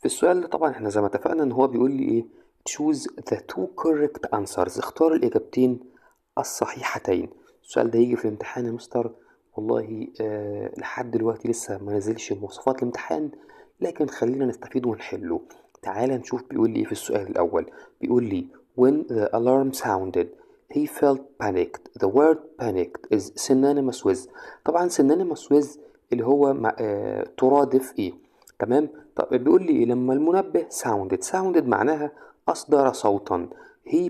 في السؤال ده طبعا احنا زي ما اتفقنا ان هو بيقول لي ايه choose the two correct answers، اختار الاجابتين الصحيحتين. السؤال ده يجي في الامتحان يا مستر. والله لحد دلوقتي لسه ما نزلش مواصفات الامتحان، لكن خلينا نستفيد ونحله. تعال نشوف بيقول لي ايه في السؤال الاول. بيقول لي when the alarm sounded he felt panicked. The word panicked is synonymous with. طبعا synonymous with اللي هو ترادف ايه. تمام. طب بيقول لي لما المنبه sounded معناها أصدر صوتا. he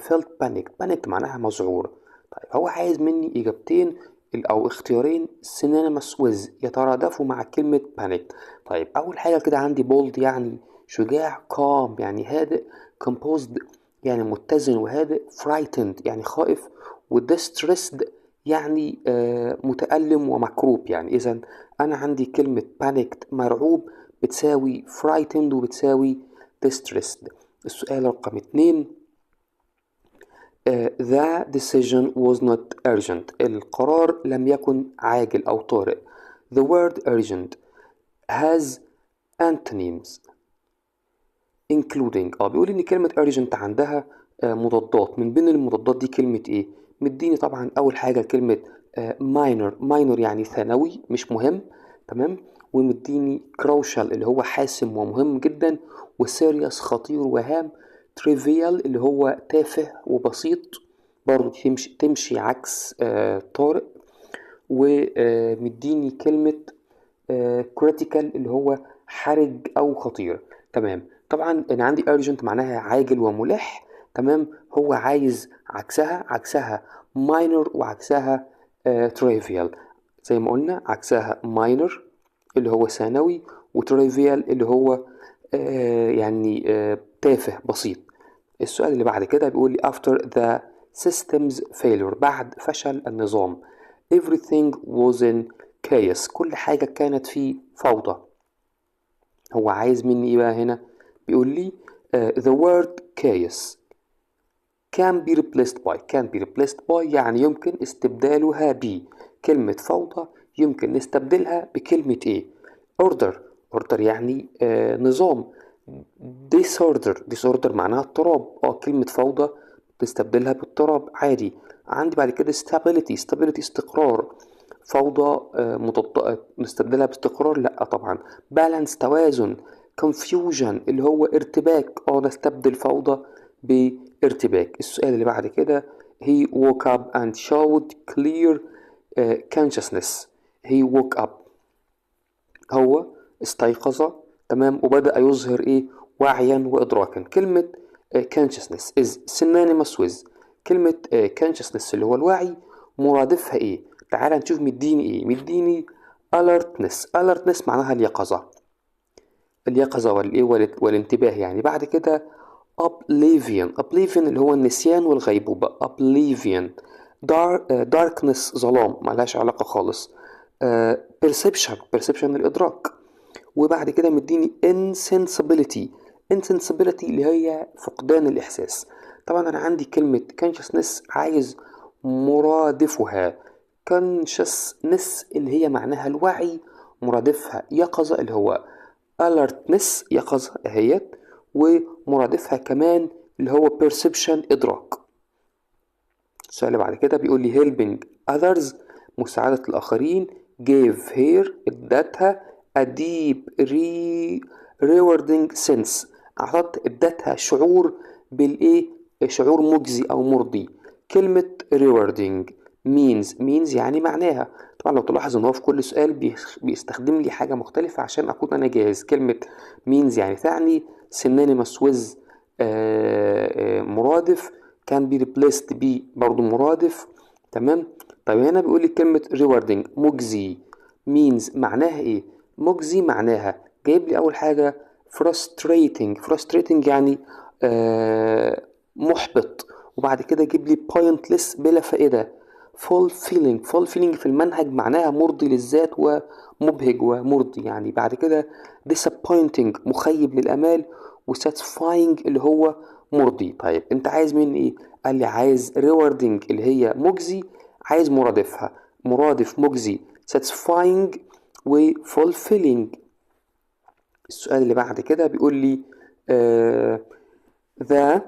felt panicked معناها مذعور. طيب هو عايز مني إجابتين أو اختيارين synonymous with يترادفوا مع كلمة panic. طيب أول حاجة كده عندي bold يعني شجاع، calm يعني هادئ، composed يعني متزن وهادئ، frightened يعني خائف، و distressed يعني متألم ومكروب. يعني إذا أنا عندي كلمة panicked مرعوب بتساوي frightened وبتساوي distressed. السؤال رقم 2. The decision was not urgent. القرار لم يكن عاجل أو طارئ. The word urgent has antonyms including. بيقول إن كلمة urgent عندها مضادات. من بين المضادات دي كلمة إيه؟ مديني طبعا أول حاجة كلمة minor يعني ثانوي مش مهم. تمام. ومديني crucial اللي هو حاسم ومهم جدا، وسيريس خطير وهام، trivial اللي هو تافه وبسيط برضو تمشي عكس طارئ. ومديني كلمة critical اللي هو حرج أو خطير. تمام. طبعا أنا عندي urgent معناها عاجل وملح. تمام. هو عايز عكسها minor وعكسها trivial. زي ما قلنا عكسها minor اللي هو ثانوي، وتريفيال اللي هو تافه بسيط. السؤال اللي بعد كده بيقول لي after the system's failure. بعد فشل النظام. everything was in chaos. كل حاجة كانت في فوضى. هو عايز مني ايه بقى هنا؟ بيقول لي the word chaos can be replaced by يعني يمكن استبدالها ب. كلمة فوضى يمكن نستبدلها بكلمة ايه؟ order يعني نظام. disorder معناها اضطراب. كلمة فوضى تستبدلها باضطراب عادي. عندي بعد كده stability استقرار. فوضى نستبدلها باستقرار؟ لا طبعا. balance توازن. confusion اللي هو ارتباك. نستبدل فوضى بارتباك. السؤال اللي بعد كده he woke up and showed clear consciousness. he woke up هو استيقظ. تمام. وبدأ يظهر ايه؟ وعيا وإدراكا. كلمة consciousness is synonymous with. كلمة consciousness اللي هو الوعي مرادفها ايه؟ تعال نشوف مديني ايه. مديني alertness معناها اليقظة والايه والانتباه يعني. بعد كده oblivion اللي هو النسيان والغيبوبة. oblivion darkness ظلام ملهاش علاقة خالص. perception الإدراك. وبعد كده مديني insensibility اللي هي فقدان الإحساس. طبعا أنا عندي كلمة consciousness عايز مرادفها. consciousness اللي هي معناها الوعي، مرادفها يقظة اللي هو alertness يقظة اهيت، ومرادفها كمان اللي هو perception إدراك. السؤال اللي بعد كده بيقول لي helping others مساعدة الآخرين gave her ادتها a deep rewarding sense ادتها شعور بالايه؟ شعور مجزي أو مرضي. كلمة rewarding means يعني معناها. طبعا لو تلاحظ ان هو في كل سؤال بيستخدم لي حاجة مختلفة عشان اكون انا جاهز. كلمة means يعني تعني synonymous with مرادف. كان بي replaced بي برضو مرادف. تمام. طيب هنا بيقول لي كلمة rewarding مجزي means معناها ايه؟ مجزي معناها جايب لي اول حاجة frustrating يعني محبط. وبعد كده جيب لي pointless بلا فائدة. fulfilling في المنهج معناها مرضي للذات ومبهج ومرضي يعني. بعد كده disappointing مخيب للآمال، وsatisfying اللي هو مرضي. طيب انت عايز مني ايه؟ قال لي عايز rewarding اللي هي مجزي، عايز مرادفها. مرادف مجزي satisfying و fulfilling. السؤال اللي بعد كده بيقول لي the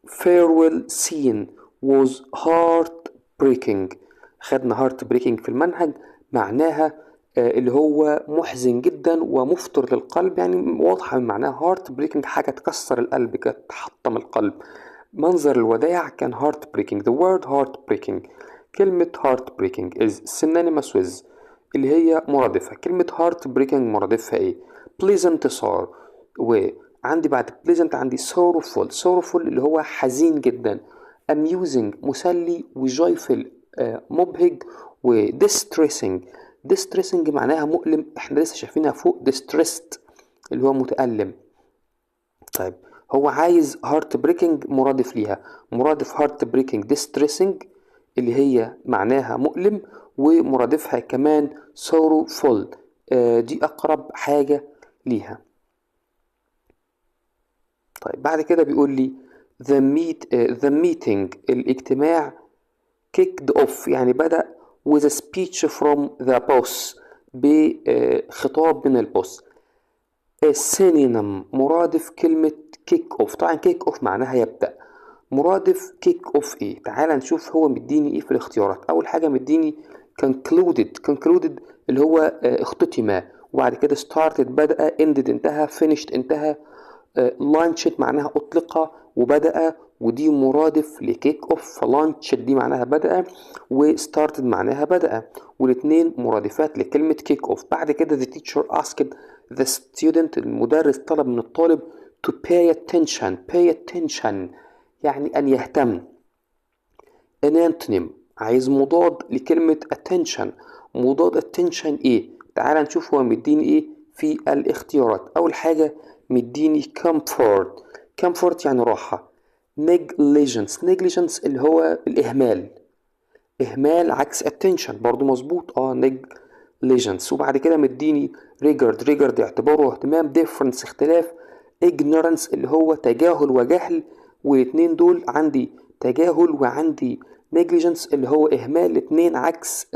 farewell scene was heartbreaking. خدنا heartbreaking في المنهج، معناها اللي هو محزن جدا ومفطر للقلب، يعني واضحة من معناها heartbreaking، حاجة تكسر القلب كده، تحطم القلب. منظر الوداع كان heartbreaking. the word heartbreaking، كلمة heartbreaking is synonymous with اللي هي مرادفة. كلمة heartbreaking مرادفها ايه؟ pleasant صار، وعندي بعد pleasant عندي sorrowful اللي هو حزين جدا، amusing مسلي، وjoyful مبهج، distressing معناها مؤلم، احنا لسه شايفينها فوق distressed اللي هو متألم. طيب هو عايز هارت بريكنج مرادف ليها، مرادف هارت بريكنج distressing اللي هي معناها مؤلم، ومرادفها كمان sorrowful، دي أقرب حاجة ليها. طيب بعد كده بيقول لي the meeting الاجتماع kicked off يعني بدأ with a speech from the boss بخطاب من البوس. السينونيم مرادف كلمة كيك اوف، طبعا كيك اوف معناها يبدأ، مرادف كيك اوف ايه؟ تعال نشوف هو مديني ايه في الاختيارات. اول حاجة مديني concluded اللي هو اختتم، وبعد كده started بدأ، ended انتهى، finished انتهى، launched معناها اطلق وبدأ، ودي مرادف لكيك اوف، فلانش دي معناها بدأ، وستارتد معناها بدأ، والاتنين مرادفات لكلمة كيك اوف. بعد كده the teacher asked the student المدرس طلب من الطالب to pay attention يعني أن يهتم. an antonym عايز مضاد لكلمة attention، مضاد attention ايه؟ تعال نشوف هو مديني ايه في الاختيارات. أول حاجة مديني comfort يعني راحة، negligence اللي هو الإهمال، إهمال عكس attention برضو مظبوط، negligence. وبعد كده مديني regard اعتباره واهتمام، difference اختلاف، ignorance اللي هو تجاهل وجهل، والاتنين دول عندي تجاهل وعندي negligence اللي هو إهمال، الاتنين عكس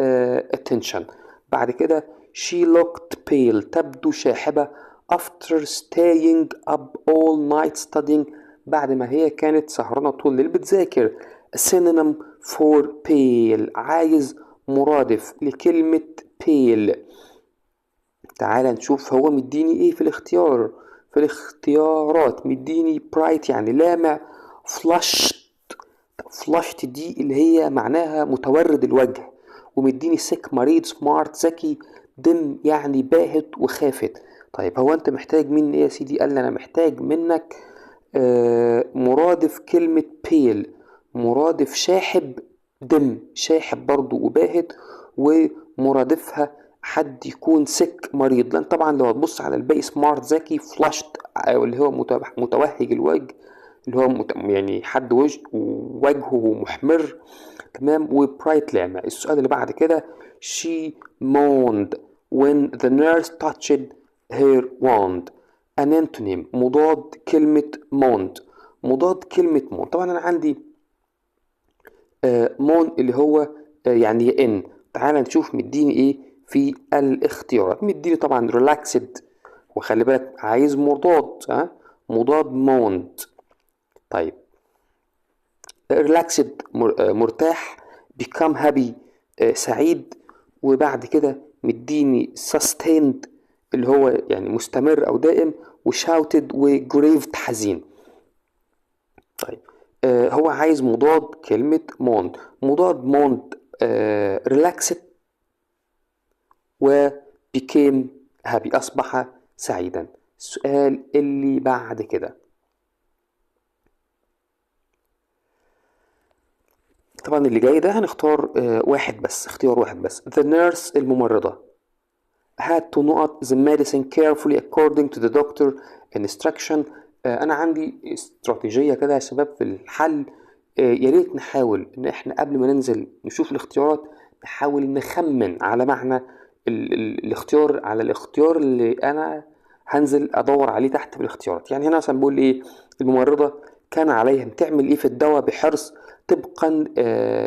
attention. بعد كده she looked pale تبدو شاحبة after staying up all night studying بعد ما هي كانت سهرانة طول الليل بتذاكر. synonym for pale عايز مرادف لكلمة pale. تعال نشوف هو مديني ايه في الاختيارات مديني bright يعني لامع، flushed دي اللي هي معناها متورد الوجه، ومديني sick مريض، smart ذكي، dim يعني باهت وخافت. طيب هو انت محتاج مني ايه يا سيدي؟ قال لي انا محتاج منك مرادف كلمة pale، مرادف شاحب، دم شاحب برضو وباهت، ومرادفها حد يكون سك مريض، لان طبعا لو هتبص على الباقي سمارت ذكي، فلاشت اللي هو متوهج الوجه اللي هو يعني حد وجهه محمر، تمام، وبرايت لامع. السؤال اللي بعد كده she moaned when the nurse touched her wand. an antonym مضاد كلمة moaned طبعا انا عندي مون اللي هو يعني يئن. تعال نشوف مديني ايه في الاختيارات. مديني طبعا relaxed، وخلي بالك عايز مضاد مضاد موند. طيب relaxed مرتاح، become happy سعيد، وبعد كده مديني sustained اللي هو يعني مستمر او دائم، وshouted وgraved حزين. طيب هو عايز مضاد كلمة موند، مضاد موند relaxed و became happy أصبح سعيدا. السؤال اللي بعد كده طبعا اللي جاي ده هنختار اختيار واحد بس. the nurse الممرضة had to note the medicine carefully according to the doctor instruction. انا عندي استراتيجية كده يا شباب في الحل، يا ريت نحاول ان احنا قبل ما ننزل نشوف الاختيارات نحاول نخمن على معنى الاختيار، على الاختيار اللي انا هنزل ادور عليه تحت في الاختيارات. يعني هنا مثلا بقول ايه؟ الممرضة كان عليها ان تعمل ايه في الدواء بحرص طبقا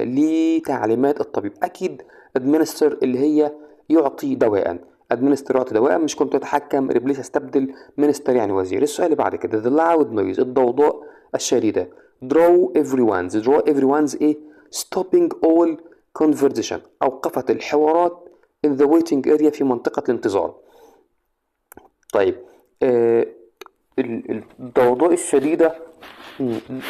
لتعليمات الطبيب. اكيد administer اللي هي يعطي دواء، administer يعطي دواء، مش كنت أتحكم replace استبدل، minister يعني وزير. السؤال اللي بعد كده the loud noise الضوضاء الشديدة draw everyone's إيه stopping all conversation أوقفت الحوارات in the waiting area في منطقة الانتظار. طيب الضوضاء الشديدة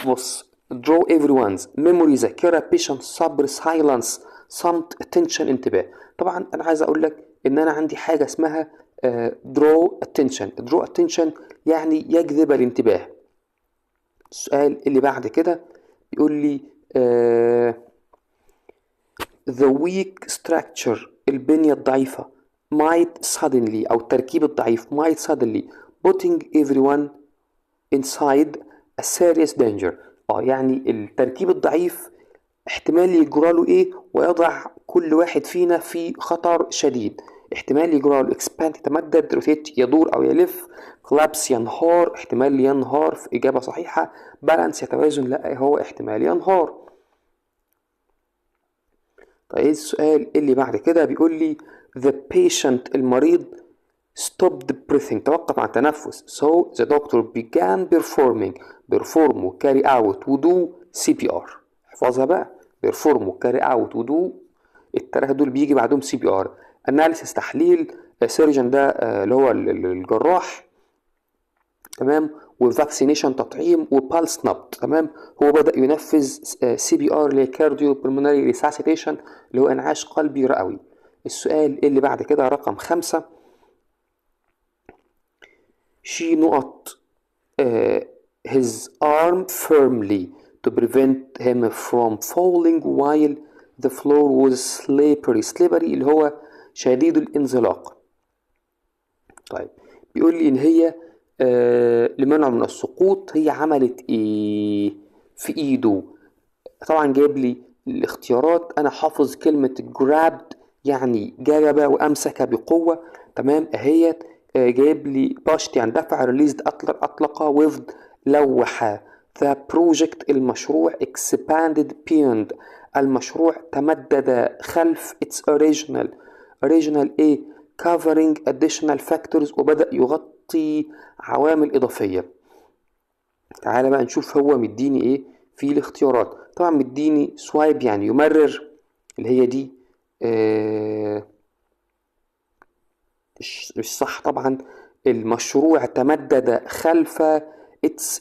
بص draw everyone's memory ذاكرة patience صبر silence صمت attention انتباه. طبعا أنا عايز أقول لك إن أنا عندي حاجة اسمها draw attention يعني يجذب الانتباه. السؤال اللي بعد كده بيقول لي the weak structure البنية الضعيفة might suddenly أو التركيب الضعيف might suddenly putting everyone inside a serious danger. يعني التركيب الضعيف احتمال يجرى له ايه ويضع كل واحد فينا في خطر شديد. احتمال يجرى له expand يتمدد rotate يدور او يلف collapse ينهار احتمال ينهار في اجابة صحيحة balance يتوازن لا هو احتمال ينهار. طيب السؤال اللي بعد كده بيقول لي the patient المريض stopped breathing توقف عن التنفس so the doctor began perform و carry out و do CPR. احفظها بقى perform و carry out و do التلاتة دول بيجي بعدهم CPR. analysis تحليل surgeon ده اللي هو الجراح تمام وفاكسينيشن تطعيم وبالس نبض تمام. هو بدأ ينفذ CPR اللي هي كارديو بالمونري ريساسيتيشن اللي هو انعاش قلبي رئوي. السؤال اللي بعد كده رقم 5 she نقط his arm firmly to prevent him from falling while the floor was slippery اللي هو شديد الانزلاق. طيب بيقول لي ان هي لمنعه من السقوط هي عملت ايه في ايده. طبعا جايب لي الاختيارات انا حافظ كلمة grabbed يعني جذب وامسك بقوة تمام اهيت. جايب لي باشت يعني دفع released اطلق waved لوح the project المشروع expanded beyond المشروع تمدد خلف its original ايه covering additional factors وبدأ يغطي عوامل إضافية. تعالى بقى نشوف هو مديني ايه في الاختيارات. طبعا مديني سوايب يعني يمرر اللي هي دي مش صح طبعا. المشروع تمدد خلف its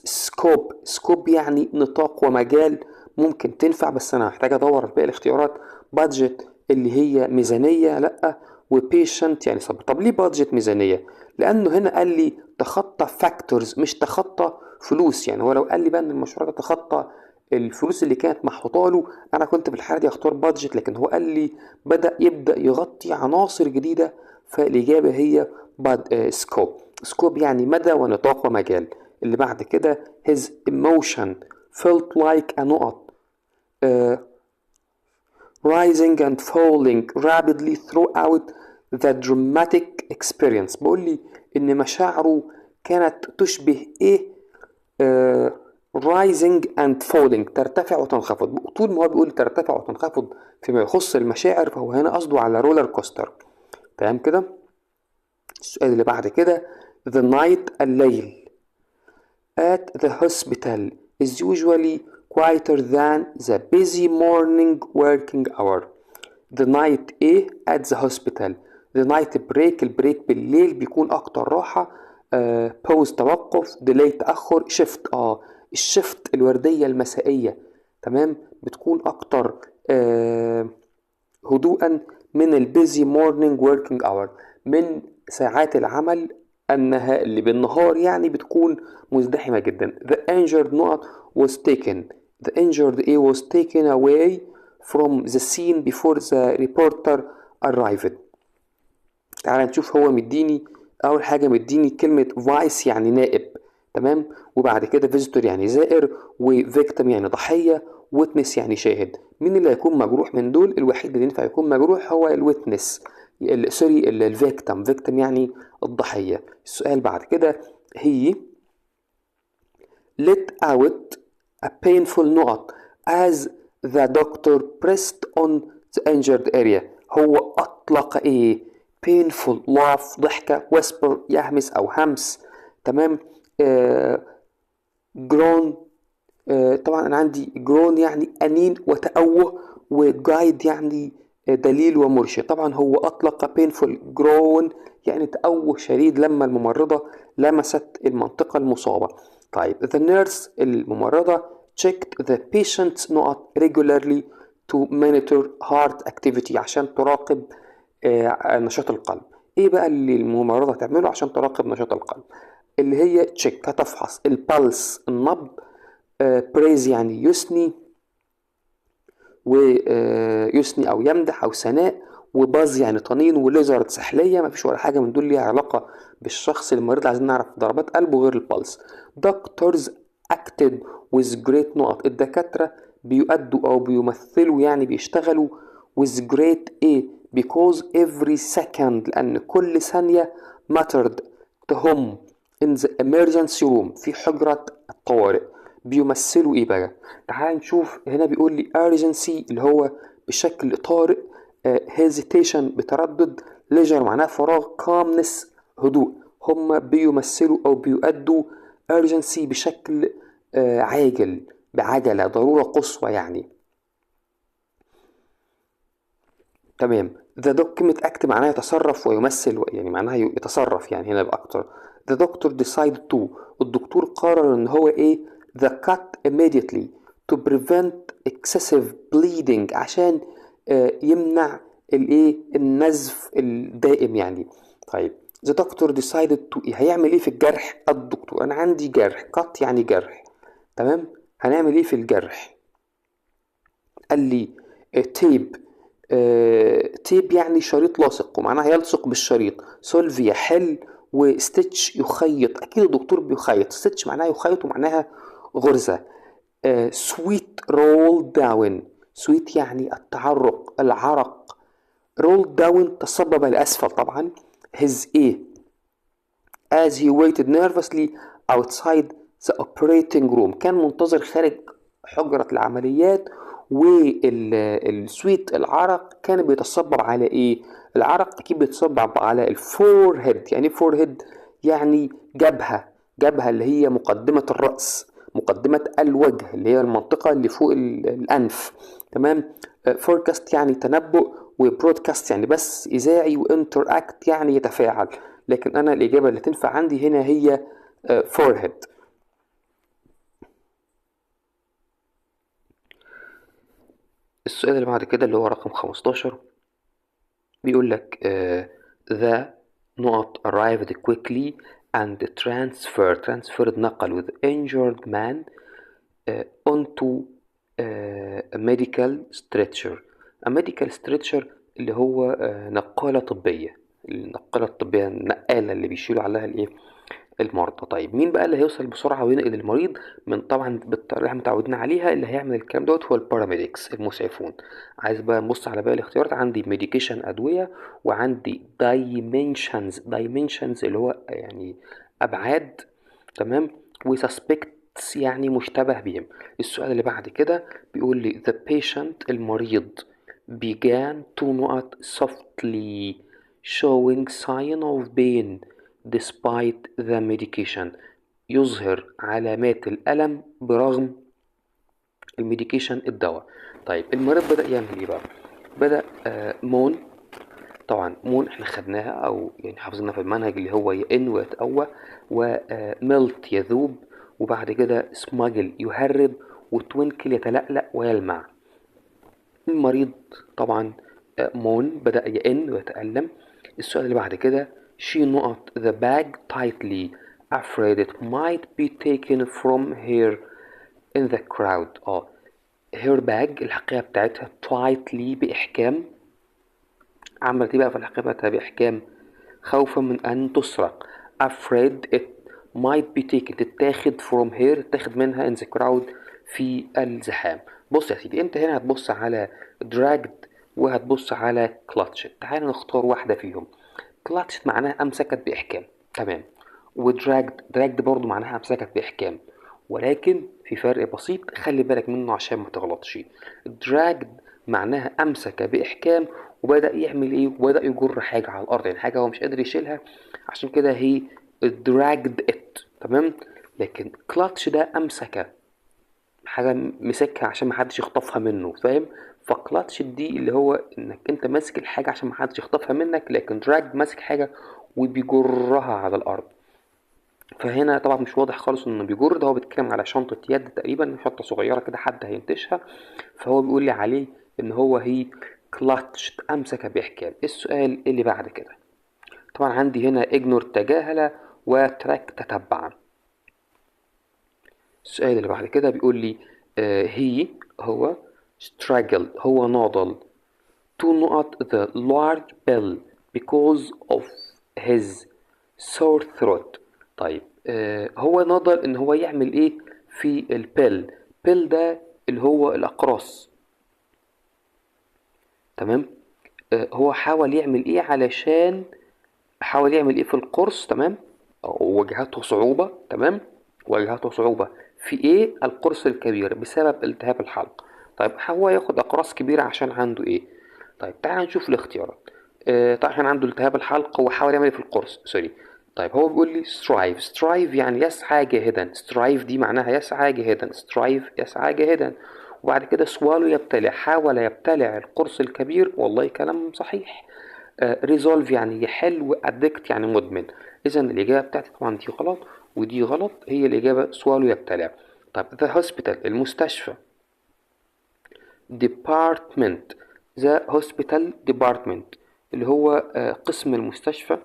scope يعني نطاق ومجال ممكن تنفع بس انا محتاج ادور في باقي الاختيارات. budget اللي هي ميزانية لا وبيشنت يعني صبر. طب ليه بادجت ميزانية؟ لأنه هنا قال لي تخطى فاكتورز مش تخطى فلوس. يعني هو لو قال لي بقى إن المشروع ده تخطى الفلوس اللي كانت محطوطة له أنا كنت في الحالة دي أختار بادجت، لكن هو قال لي يبدأ يغطي عناصر جديدة فالإجابة هي سكوب يعني مدى ونطاق ومجال. اللي بعد كده his emotion felt like a نقط rising and falling rapidly throughout the dramatic experience. بقول لي ان مشاعره كانت تشبه ايه rising and falling ترتفع وتنخفض. طول ما هو بيقول ترتفع وتنخفض فيما يخص المشاعر فهو هنا قصده على رولر كوستر تمام كده. السؤال اللي بعد كده the night الليل at the hospital is usually quieter than the busy morning working hour. The night ايه at the hospital. The night break البريك بالليل بيكون اكتر راحة. pause توقف delay تأخر shift الشفت الوردية المسائية تمام بتكون اكتر هدوءا من البيزي مورنينج working hour من ساعات العمل اللي بالنهار يعني بتكون مزدحمة جدا. The injured not was taken. The injured was taken away from the scene before the reporter arrived. تعال نشوف هو مديني أول حاجة مديني كلمة vice يعني نائب تمام وبعد كده visitor يعني زائر وvictim يعني ضحية witness يعني شاهد. مين اللي هيكون مجروح من دول؟ الوحيد اللي ينفع يكون مجروح هو الويتنس الفيكتم يعني الضحية. السؤال بعد كده هي let out a painful نقط as the doctor pressed on the injured area. هو أطلق إيه painful laugh ضحكة، whisper يهمس أو همس، تمام. groan، طبعا أنا عندي groan يعني أنين وتأوه، وguide يعني دليل ومرشد. طبعا هو أطلق painful groan يعني تأوه شديد لما الممرضة لمست المنطقة المصابة. طيب the nurse الممرضة checked the patient's not regularly to monitor heart activity عشان تراقب نشاط القلب. ايه بقى اللي الممرضة تعمله عشان تراقب نشاط القلب؟ اللي هي تشيك، هتفحص البلس النبض، بريز يعني يثني، ويثني او يمدح او ثناء، وباز يعني طنين، وليزرد سحليه. مفيش ولا حاجه من دول ليها علاقه بالشخص المريض، عايزين نعرف ضربات قلبه غير البلس. دكتورز اكتد with great نقط، الدكاتره بيؤدوا او بيمثلوا يعني بيشتغلوا with great ايه because every second لان كل ثانيه mattered تهم in the emergency room في حجرة الطوارئ. بيمثلوا ايه بقى؟ تعال نشوف هنا بيقول لي urgency اللي هو بشكل طارئ، hesitation بتردد، leisure معناه فراغ، calmness هدوء. هم بيمثلوا او بيؤدوا urgency بشكل عاجل، بعجلة، ضرورة قصوى يعني. تمام. the document act معناه يتصرف ويمثل، يعني معناها يتصرف يعني هنا بأكتر. the doctor decided to، الدكتور قرر ان هو ايه the cut immediately to prevent excessive bleeding عشان يمنع الايه النزف الدائم يعني. طيب the doctor decided to هيعمل ايه في الجرح؟ الدكتور انا عندي جرح، cut يعني جرح، تمام. هنعمل ايه في الجرح؟ قال لي تيب، تيب يعني شريط لاصق ومعناها يلصق بالشريط، سولف يحل، وستيتش يخيط، اكيد الدكتور بيخيط. ستيتش معناها يخيط ومعناها غرزة. سويت رول داون، سويت يعني التعرق العرق، رول داون تسبب الأسفل طبعا. his ايه as he waited nervously outside the operating room، كان منتظر خارج حجرة العمليات. والسويت العرق كان بيتصبب على ايه؟ العرق اكيد بيتصبب على الفور هيد. يعني فور هيد يعني جبهة، جبهة اللي هي مقدمة الرأس، مقدمة الوجه اللي هي المنطقة اللي فوق الأنف، تمام. فوركاست يعني تنبؤ، وبرودكاست يعني بث إذاعي، وانتر اكت يعني يتفاعل. لكن أنا الإجابة اللي تنفع عندي هنا هي forehead. السؤال اللي بعد كده اللي هو رقم 15 بيقول لك the نقط arrived quickly and transferred نقل with injured man onto a medical stretcher. a medical stretcher اللي هو نقالة طبية، النقالة الطبية، النقالة اللي بيشيلوا عليها الايه المرضى. طيب مين بقى اللي هيوصل بسرعة وينقل المريض؟ من طبعا بالطريقة اللي متعودين عليها اللي هيعمل الكلام دوت هو الباراميديكس المسعفون. عايز بقى نبص على باقي الاختيارات، عندي ميديكيشن أدوية، وعندي دايمنشنز اللي هو يعني أبعاد، تمام، وسسبكتس يعني مشتبه بهم. السؤال اللي بعد كده بيقول لي the patient المريض began to نقط softly showing sign of pain despite the medication، يظهر علامات الألم برغم الميديكيشن الدواء. طيب المريض بدأ يعمل ايه بقى؟ بدأ مون، طبعا مون احنا خدناها او يعني حافظنا في المنهج اللي هو يئن ويتقوى، وملت يذوب، وبعد كده سماجل يهرب، وتوينكل يتلألأ ويلمع. المريض طبعا مون بدأ يئن ويتألم. السؤال اللي بعد كده she نقط the bag tightly afraid it might be taken from her in the crowd. her bag الحقيبة بتاعتها tightly بإحكام، عملت ايه بقى في الحقيبة بتاعتها بإحكام؟ خوفا من أن تسرق. afraid it might be taken تتاخد from her تتاخد منها in the crowd في الزحام. بص يا سيدي انت هنا هتبص على dragged وهتبص على clutched. تعال نختار واحدة فيهم. clutched معناها أمسكت بإحكام، تمام، وdragged برضو معناها أمسكت بإحكام، ولكن في فرق بسيط خلي بالك منه عشان ما تغلطش. dragged معناها أمسك بإحكام، وبدأ يعمل ايه، وبدأ يجر حاجة على الارض، يعني حاجة هو مش قادر يشيلها، عشان كده هي dragged it. تمام. لكن كلاتش ده امسكه، حاجة مسكها عشان محدش يخطفها منه، فاهم؟ فكلاتش دي اللي هو انك انت ماسك الحاجة عشان محدش يخطفها منك، لكن دراج ماسك حاجة وبيجرها على الارض. فهنا طبعا مش واضح خالص انه بيجر، ده هو بيتكلم على شنطة يد تقريبا، شنطة صغيرة كده حد هينتشها، فهو بيقول لي عليه ان هو هي كلاتش، امسك بإحكام. السؤال اللي بعد كده طبعا عندي هنا اجنور تجاهل، وتراك تتبع. السؤال اللي بعد كده بيقول لي هي هو struggled، هو ناضل to نقط the large bill because of his sore throat. طيب هو ناضل ان هو يعمل ايه في البيل. بيل ده اللي هو الاقراص. تمام. هو حاول يعمل ايه علشان، حاول يعمل ايه في القرص. تمام. وواجهته صعوبة. تمام. واجهته صعوبة في ايه، القرص الكبير بسبب التهاب الحلق. طيب هو ياخد اقراص كبيرة عشان عنده ايه؟ طيب تعال نشوف الاختيارات. طيب عشان عنده التهاب الحلق، هو حاول يعمل ايه في القرص، سوري. طيب هو بيقول لي strive. strive يعني يسعى جاهدا. strive دي معناها يسعى جاهدا. strive يسعى جاهدا. وبعد كده swallow يبتلع، حاول يبتلع القرص الكبير، والله كلام صحيح. ريزولف يعني يحل، وادكت يعني مدمن. اذا الاجابه بتاعتي طبعا دي غلط ودي غلط، هي الاجابه سوالو يبتلع. طب ذا هوسبيتال المستشفى. ديبارتمنت، ذا هوسبيتال ديبارتمنت اللي هو قسم المستشفى.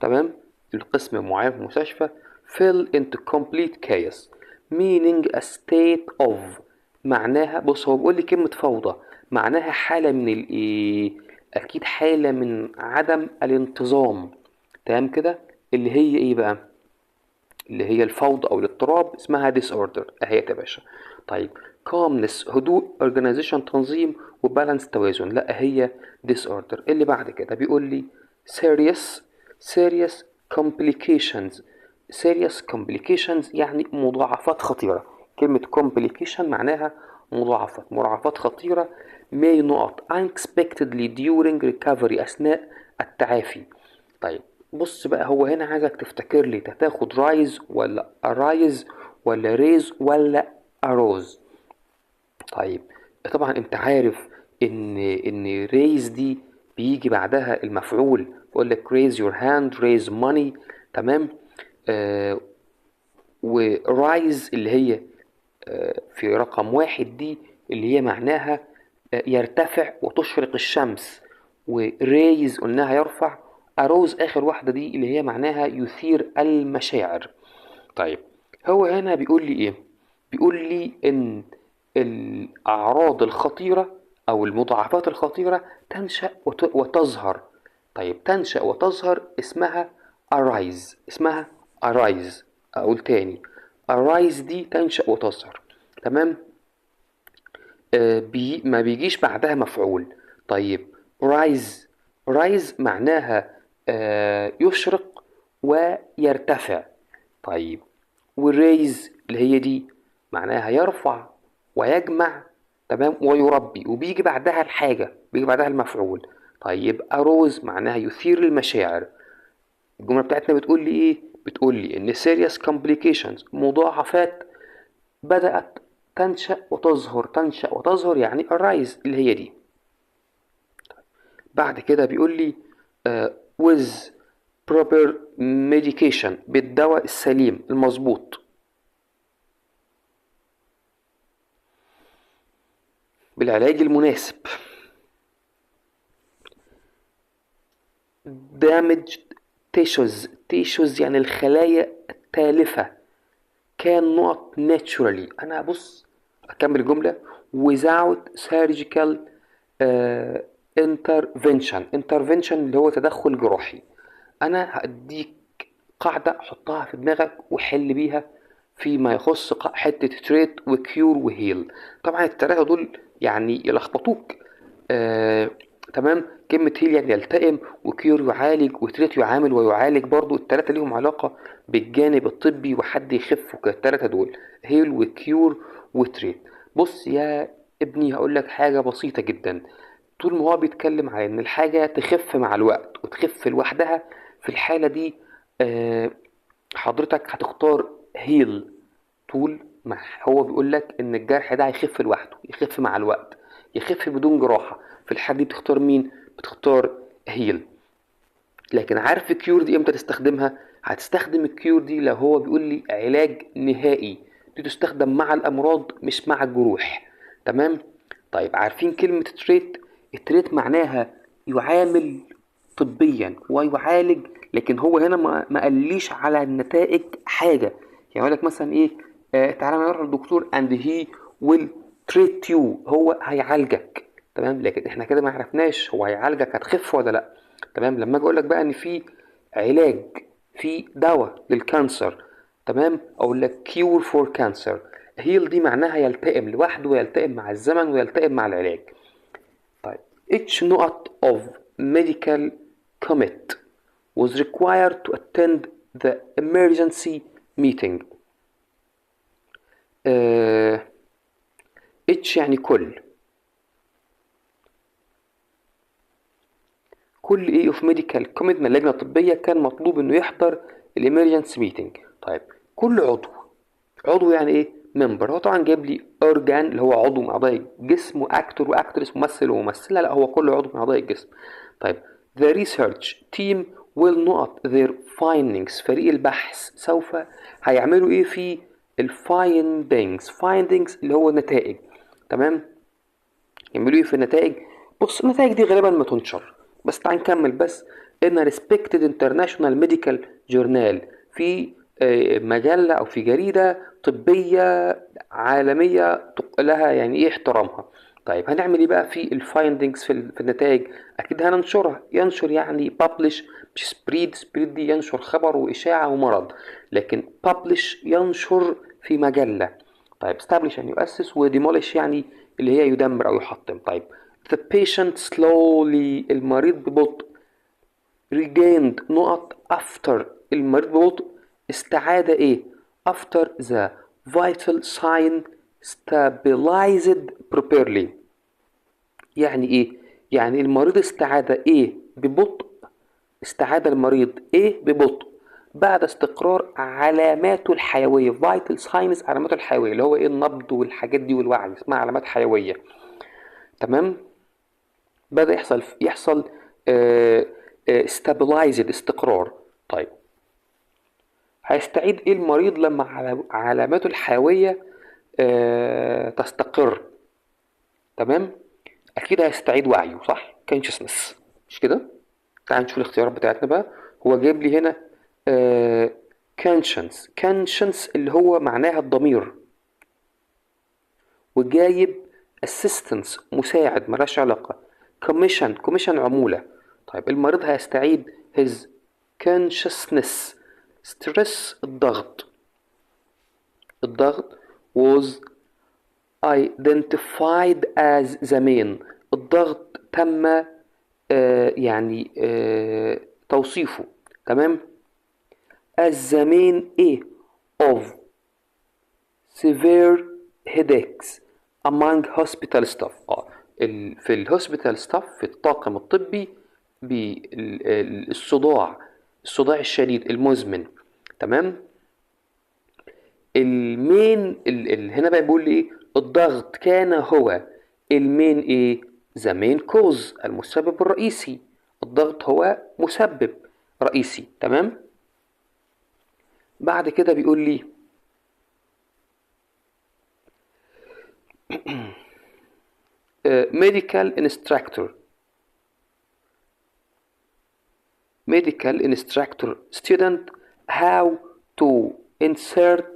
تمام. القسم معين في المستشفى fell into complete chaos meaning a state of. معناها بص، هو بيقول لي كلمة فوضى، معناها حالة من الايه، اكيد حالة من عدم الانتظام. تمام كده. اللي هي ايه بقى، اللي هي الفوضى او الاضطراب اسمها disorder اهي يا باشا. طيب calmness هدوء، organization تنظيم، وبالانس توازن، لا هي disorder. اللي بعد كده بيقول لي serious. serious complications. serious complications يعني مضاعفات خطيرة. كلمة complication معناها مضاعفات، مضاعفات خطيرة. may نقط unexpectedly during recovery أثناء التعافي. طيب بص بقى، هو هنا عايزك تفتكر لي هتاخد رايز ولا ارايز ولا ريز ولا اروز. طيب طبعا انت عارف ان ريز دي بيجي بعدها المفعول، بقول لك raise your hand raise money. تمام. ورايز اللي هي في رقم واحد دي اللي هي معناها يرتفع وتشرق الشمس. وريز قلناها يرفع. أروز آخر واحدة دي اللي هي معناها يثير المشاعر. طيب هو هنا بيقول لي إيه، بيقول لي إن الأعراض الخطيرة أو المضاعفات الخطيرة تنشأ وتظهر. طيب تنشأ وتظهر اسمها arise، اسمها arise. أقول تاني، arise دي تنشأ وتظهر. تمام. ما بيجيش بعدها مفعول. طيب rise. rise معناها يشرق ويرتفع. طيب والريز اللي هي دي معناها يرفع ويجمع. تمام. ويربي، وبيجي بعدها الحاجة، بيجي بعدها المفعول. طيب أروز معناها يثير المشاعر. الجملة بتاعتنا بتقول لي إيه؟ بتقول لي إن serious complications مضاعفات بدأت تنشأ وتظهر. تنشأ وتظهر يعني arise اللي هي دي. بعد كده بيقول لي with proper medication بالدواء السليم المظبوط، بالعلاج المناسب. damaged tissues. tissues يعني الخلايا التالفة. كان نقط naturally. أنا بص أكمل الجملة without surgical intervention. intervention اللي هو تدخل جراحي. أنا هأديك قاعدة حطها في دماغك وحل بيها فيما يخص حتة تريت وكيور وهيل. طبعا التلاتة دول يعني يلخبطوك. تمام. كلمة هيل يعني يلتئم، وكيور يعالج، وتريت يعامل ويعالج. برضو التلاتة ليهم علاقة بالجانب الطبي وحد يخف وكده. التلاتة دول هيل وكيور وتريت. بص يا ابني هقول لك حاجة بسيطة جدا. طول ما هو بيتكلم على ان الحاجة تخف مع الوقت وتخف لوحدها، في الحالة دي آه، حضرتك هتختار هيل. طول ما هو بيقول لك ان الجرح ده هيخف لوحده، يخف مع الوقت، يخف بدون جراحة، في الحالة دي بتختار مين؟ بتختار هيل. لكن عارف الكيور دي امتى تستخدمها؟ هتستخدم الكيور دي لو هو بيقول لي علاج نهائي، دي تستخدم مع الامراض مش مع الجروح. تمام. طيب عارفين كلمة تريت؟ التريت معناها يعامل طبيا ويعالج، لكن هو هنا ما قاليش على النتائج حاجة. يعني يقول لك مثلا ايه، تعالى نروح للدكتور and he will treat you، هو هيعالجك. تمام. لكن احنا كده ما عرفناش هو هيعالجك هتخف ولا لا. تمام. لما اجي اقول لك بقى ان في علاج، في دواء للكانسر، تمام، اقول لك كيور فور كانسر، هيل دي معناها يلتئم لوحده ويلتئم مع الزمن ويلتئم مع العلاج. طيب each نقط of medical commit was required to attend the emergency meeting. each يعني كل ايه اوف ميديكال كوميت من اللجنه الطبيه كان مطلوب انه يحضر الامرجنسي ميتنج. طيب كل عضو يعني ايه؟ ممبر. هو طبعا جايب لي اورجان اللي هو عضو من اعضاء الجسم، واكتور واكترس ممثل وممثله، لا هو كل عضو من اعضاء الجسم. طيب the research team will not their findings، فريق البحث سوف هيعملوا ايه في findings اللي هو النتائج. تمام. يعملوا ايه في النتائج؟ بص النتائج دي غالبا ما تنشر، بس تعال نكمل بس. ان respected international medical journal، في مجلة او في جريدة طبية عالمية لها يعني ايه احترامها. طيب هنعمل ايه بقى في الفايندنجز في النتائج؟ اكيد هننشرها. ينشر يعني publish مش spread دي ينشر خبر واشاعة ومرض، لكن publish ينشر في مجلة. طيب establish يعني يؤسس، وديمولش يعني اللي هي يدمر او يحطم. طيب the patient slowly، المريض ببطء، regained نقط after، المريض ببطء استعاد ايه؟ after the vital sign stabilized properly. يعني ايه؟ يعني المريض استعاد ايه ببطء، استعاد المريض ايه ببطء بعد استقرار علاماته الحيويه. vital signs علاماته الحيويه اللي هو ايه؟ النبض والحاجات دي والوعي، اسمها علامات حيويه. تمام. بدأ يحصل stabilized استقرار. طيب هيستعيد ايه المريض لما علاماته الحيويه تستقر؟ تمام. اكيد هيستعيد وعيه، صح؟ consciousness، مش كده؟ تعال نشوف الاختيارات بتاعتنا بقى. هو جايب لي هنا conscience اللي هو معناها الضمير، وجايب assistance مساعد ملهاش علاقة، commission عمولة. طيب المريض هيستعيد his consciousness. stress الضغط was identified as the main، الضغط تم يعني توصيفه. تمام. as the main ايه of severe headaches among hospital staff. في الهوسبيتال ستاف، في الطاقم الطبي، الصداع الشديد المزمن. تمام. المين هنا بقى بيقول لي ايه؟ الضغط كان هو المين ايه؟ ذا مين كوز، المسبب الرئيسي. الضغط هو مسبب رئيسي. تمام. بعد كده بيقول لي medical instructor student how to insert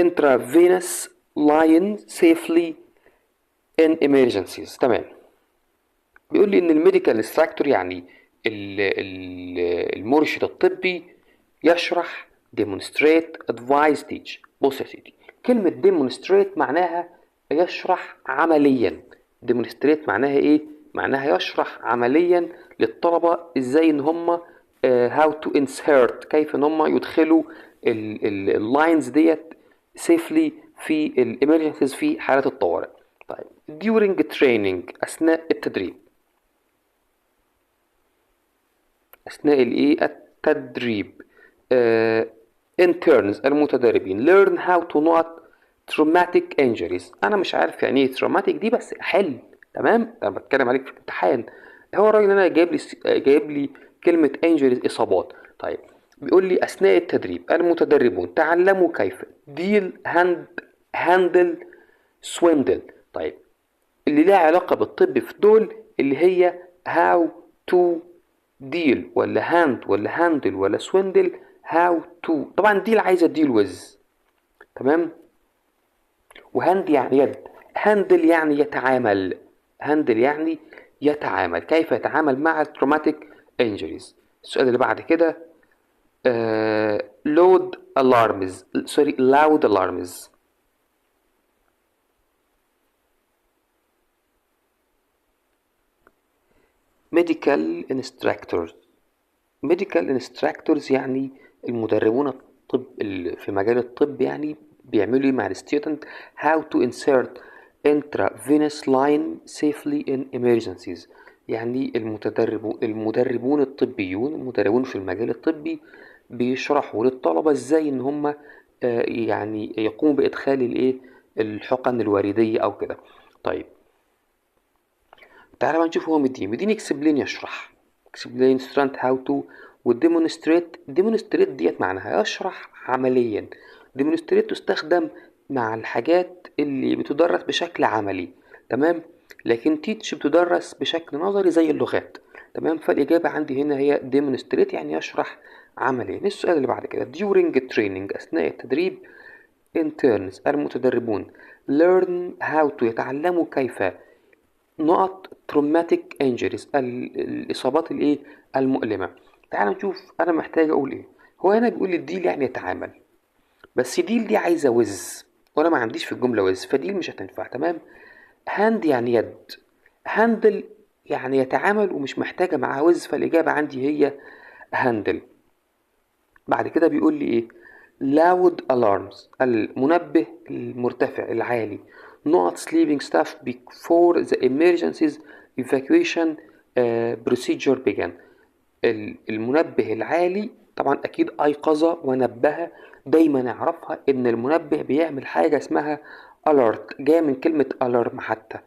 intravenous line safely in emergencies. تمام. بيقول لي ان الميديكال انستراكتور يعني المرشد الطبي يشرح demonstrate advise teach. بص يا سيدي، كلمة demonstrate معناها يشرح عمليا. demonstrate معناها ايه؟ معناها يشرح عمليا للطلبة ازاي ان هم how to insert، كيف ان هم يدخلوا اللاينز ديت safely في الامرجنسيز، في حالات الطوارئ. طيب during training أثناء التدريب. أثناء التدريب. interns المتدربين learn how to not traumatic injuries. أنا مش عارف يعني إيه traumatic دي، بس حل. تمام، أنا بتكلم عليك في الامتحان. هو الراجل هنا جايب لي كلمة injuries إصابات. طيب بيقول لي أثناء التدريب المتدربون تعلموا كيف handle swindle. طيب اللي لها علاقة بالطب في دول اللي هي how to deal ولا hand ولا handle ولا swindle. how to طبعا deal عايزة deal with. تمام، وهاند يعني يد، handle يعني يتعامل. handle يعني يتعامل، كيف يتعامل مع traumatic injuries. السؤال اللي بعد كده loud alarms. medical instructors يعني المدربون الطب في مجال الطب، يعني بيعملوا مع الستودنت how to insert intravenous line safely in emergencies. يعني المدربون الطبيون، المدربون في المجال الطبي بيشرحوا للطلبة ازاي ان هم يعني يقوموا بادخال الحقن الوريدية او كده. طيب تعالى بقى نشوف هو مديني explain يشرح، explain student how to، demonstrate ديت معناها يشرح عمليا. demonstrate تستخدم مع الحاجات اللي بتدرس بشكل عملي. تمام، لكن teach بتدرس بشكل نظري زي اللغات. تمام، فالإجابة عندي هنا هي demonstrate يعني يشرح عمليا. السؤال اللي بعد كده during training أثناء التدريب interns المتدربون learn how to يتعلموا كيف نقط traumatic injuries الإصابات المؤلمة. تعال نشوف أنا محتاج أقول إيه. هو هنا بيقول لي الديل يعني يتعامل، بس ديل دي عايزة وز، وأنا ما عنديش في الجملة وز، فديل مش هتنفع. تمام، هاند يعني يد، هاندل يعني يتعامل ومش محتاجة معاها وز، فالإجابة عندي هي هاندل. بعد كده بيقول لي إيه loud alarms المنبه المرتفع العالي not sleeping staff before the emergencies evacuation procedure began. المنبه العالي طبعا اكيد ايقظ ونبه، دايما نعرفها ان المنبه بيعمل حاجة اسمها alert، جاية من كلمة alarm حتى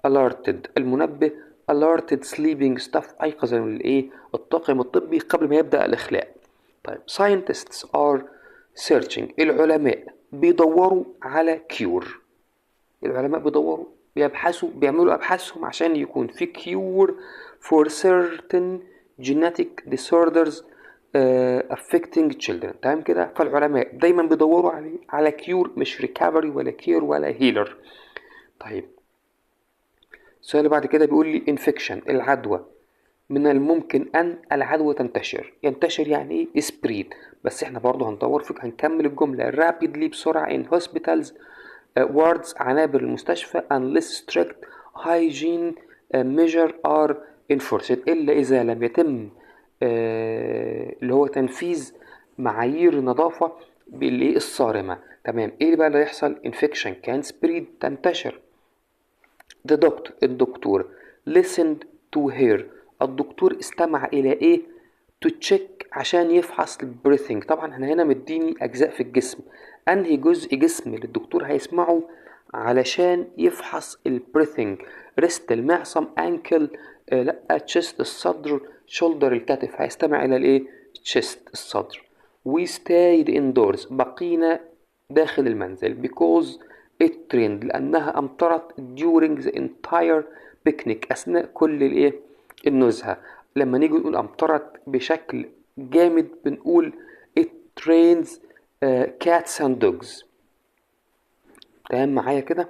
alerted المنبه alerted sleeping staff ايقظ الطاقم الطبي قبل ما يبدأ الاخلاء. طيب scientists are searching العلماء بيدوروا على cure. العلماء بيعملوا أبحاثهم عشان يكون في cure for certain genetic disorders affecting children. تمام كده، فالعلماء دايما بيدوروا على cure مش recovery ولا cure ولا healer. طيب السؤال اللي بعد كده بيقول لي infection العدوى من الممكن أن العدوى ينتشر يعني إيه spread، بس إحنا برضو هنكمل الجملة rapidly بسرعة in hospitals wards عنابر المستشفى unless strict hygiene measure are enforced إلا إذا لم يتم اللي هو تنفيذ معايير النظافة الصارمة. تمام، إيه بقى اللي يحصل infection can spread تنتشر. الدكتور listened to her الدكتور استمع إلى إيه to check عشان يفحص breathing. طبعا احنا هنا مديني أجزاء في الجسم، أنهي جزء جسم اللي الدكتور هيسمعه علشان يفحص breathing. wrist المعصم ankle لا chest الصدر shoulder الكتف، هيستمع إلى chest الصدر. we stayed indoors بقينا داخل المنزل because it rained لأنها أمطرت during the entire picnic أثناء كل النزهة. لما نيجي نقول أمطرت بشكل جامد بنقول it rains cats and dogs. تمام معايا كده؟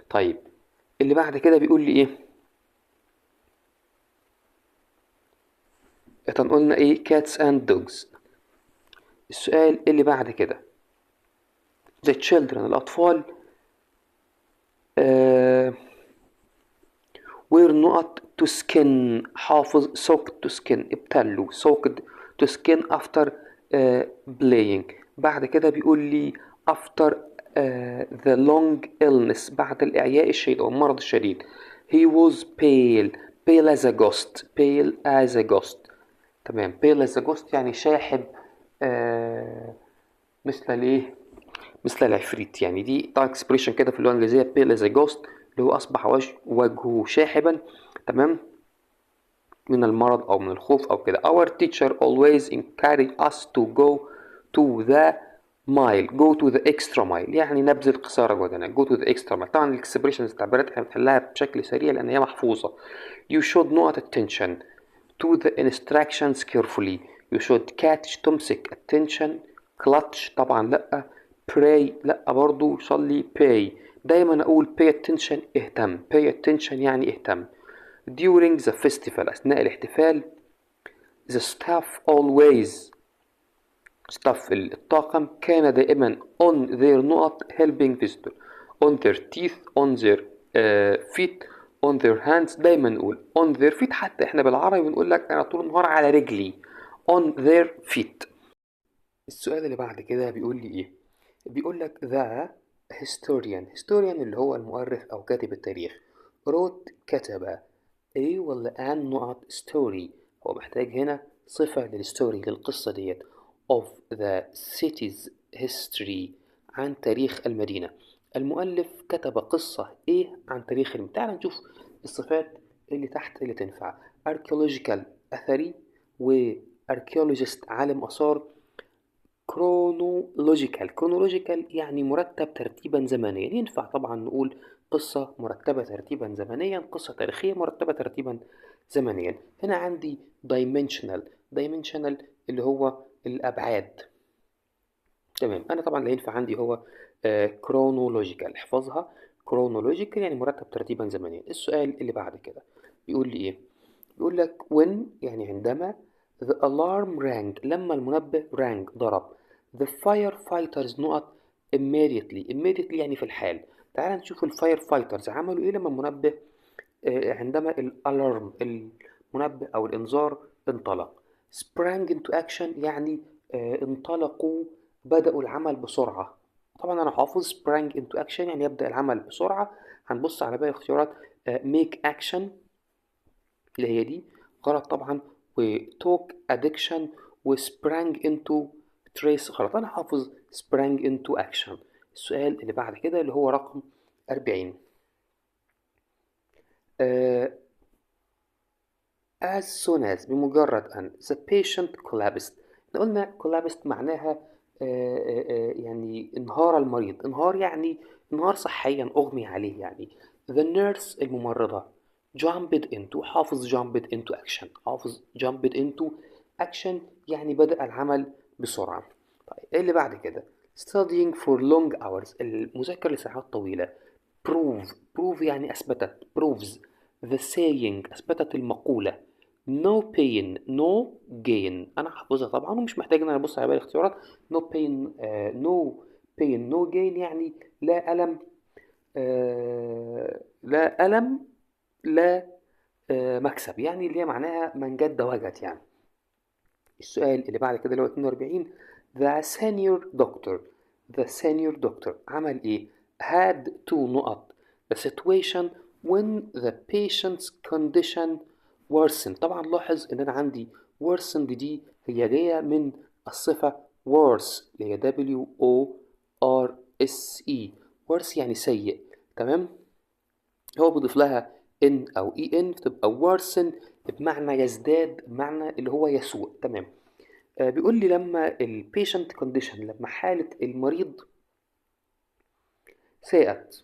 طيب اللي بعد كده بيقول لي إيه؟ قلنا إيه cats and dogs. السؤال اللي بعد كده the children الأطفال were not to skin حافظ soaked to skin ابتلوا soaked to skin after playing. بعد كده بيقول لي after the long illness بعد الإعياء الشديد أو المرض الشديد. he was pale as a ghost. تمام. pale as a ghost يعني شاحب مثل الايه، مثل العفريت. يعني دي طبعا اكسبريشن كده في اللغة الإنجليزية pale as a ghost اللي هو أصبح وجهه شاحبا. تمام، من المرض أو من الخوف أو كده. our teacher always encouraged us to go to the extra mile يعني نبذل قصارى جهدنا. go to the extra mile. طبعا الاكسبريشنز التعبيرات احنا بنحلها بشكل سريع لأن هي محفوظة. you should not attention to the instructions carefully. you should catch تمسك attention clutch طبعا لأ. pray لأ برضو. صلي pay. دايما أقول pay attention اهتم. pay attention يعني اهتم. during the festival أثناء الاحتفال. the staff الطاقم كان دائما on their helping visitor. on their teeth, on their feet, on their hands. دايما نقول on their feet. حتى احنا بالعربي بنقول لك انا طول النهار على رجلي on their feet. السؤال اللي بعد كده بيقول لي ايه؟ بيقول لك the historian اللي هو المؤرخ او كاتب التاريخ كتب ايه ولا an story. هو محتاج هنا صفة للستوري للقصة ديت of the city's history عن تاريخ المدينة. المؤلف كتب قصة ايه عن تاريخ المدينة. تعال نشوف الصفات اللي تحت اللي تنفع. archaeological أثري، و archaeologist عالم آثار. chronological يعني مرتب ترتيبا زمنيا. ينفع طبعا نقول قصة مرتبة ترتيبا زمنيا، قصة تاريخية مرتبة ترتيبا زمنيا. هنا عندي dimensional اللي هو الأبعاد. تمام. أنا طبعا اللي ينفع عندي هو chronological. احفظها. chronological يعني مرتب ترتيبا زمنيا. السؤال اللي بعد كده بيقول لي إيه؟ بيقول لك when يعني عندما the alarm rang لما المنبه ضرب. the firefighters immediately يعني في الحال. تعال نشوف الفاير فايترز عملوا ايه لما المنبه عندما الالارم المنبه او الانذار انطلق. sprang into action يعني انطلقوا، بدأوا العمل بسرعة. طبعا انا حافظ sprang into action يعني يبدأ العمل بسرعة. هنبص على باقي الاختيارات. make action اللي هي دي غلط طبعا، و talk addiction و sprang into trace غلط. أنا حافظ sprang into action. السؤال اللي بعد كده اللي هو رقم 40. as soon as بمجرد أن the patient collapsed. احنا قلنا collapsed معناها يعني انهار المريض. انهار يعني انهار صحيا، أغمي عليه يعني. the nurse الممرضة jumped into. حافظ jumped into action. حافظ jumped into action يعني بدأ العمل بسرعة. طيب ايه اللي بعد كده؟ studying for long hours المذاكرة لساعات طويلة. prove يعني أثبتت. proves. the saying أثبتت المقولة. no pain no gain. أنا حافظها طبعا ومش محتاج إن أنا أبص على باقي الاختيارات. no pain no gain يعني لا ألم لا مكسب. يعني اللي هي معناها من جد وجد يعني. السؤال اللي بعد كده اللي هو 42. the senior doctor عمل ايه؟ had to the situation when the patient's condition worsened. طبعا لاحظ ان انا عندي worsened دي هي جاية من الصفة worse اللي هي WORSE. worse يعني سيء. تمام. هو بيضيف لها ان او اي ان فتبقى worsen بمعنى يزداد، بمعنى اللي هو يسوء. تمام. بيقول لي لما البيشنت كونديشن لما حالة المريض ساءت.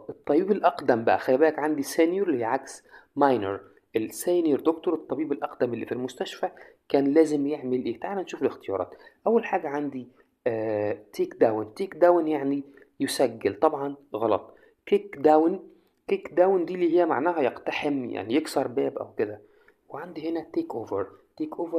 الطبيب الأقدم بقى خلي بالك عندي سينيور اللي عكس ماينر. السينيور دكتور الطبيب الأقدم اللي في المستشفى كان لازم يعمل إيه؟ تعال نشوف الاختيارات. أول حاجة عندي تيك داون يعني يسجل. طبعا غلط. كيك داون دي اللي هي معناها يقتحم يعني يكسر باب أو كده. وعندي هنا تيك اوفر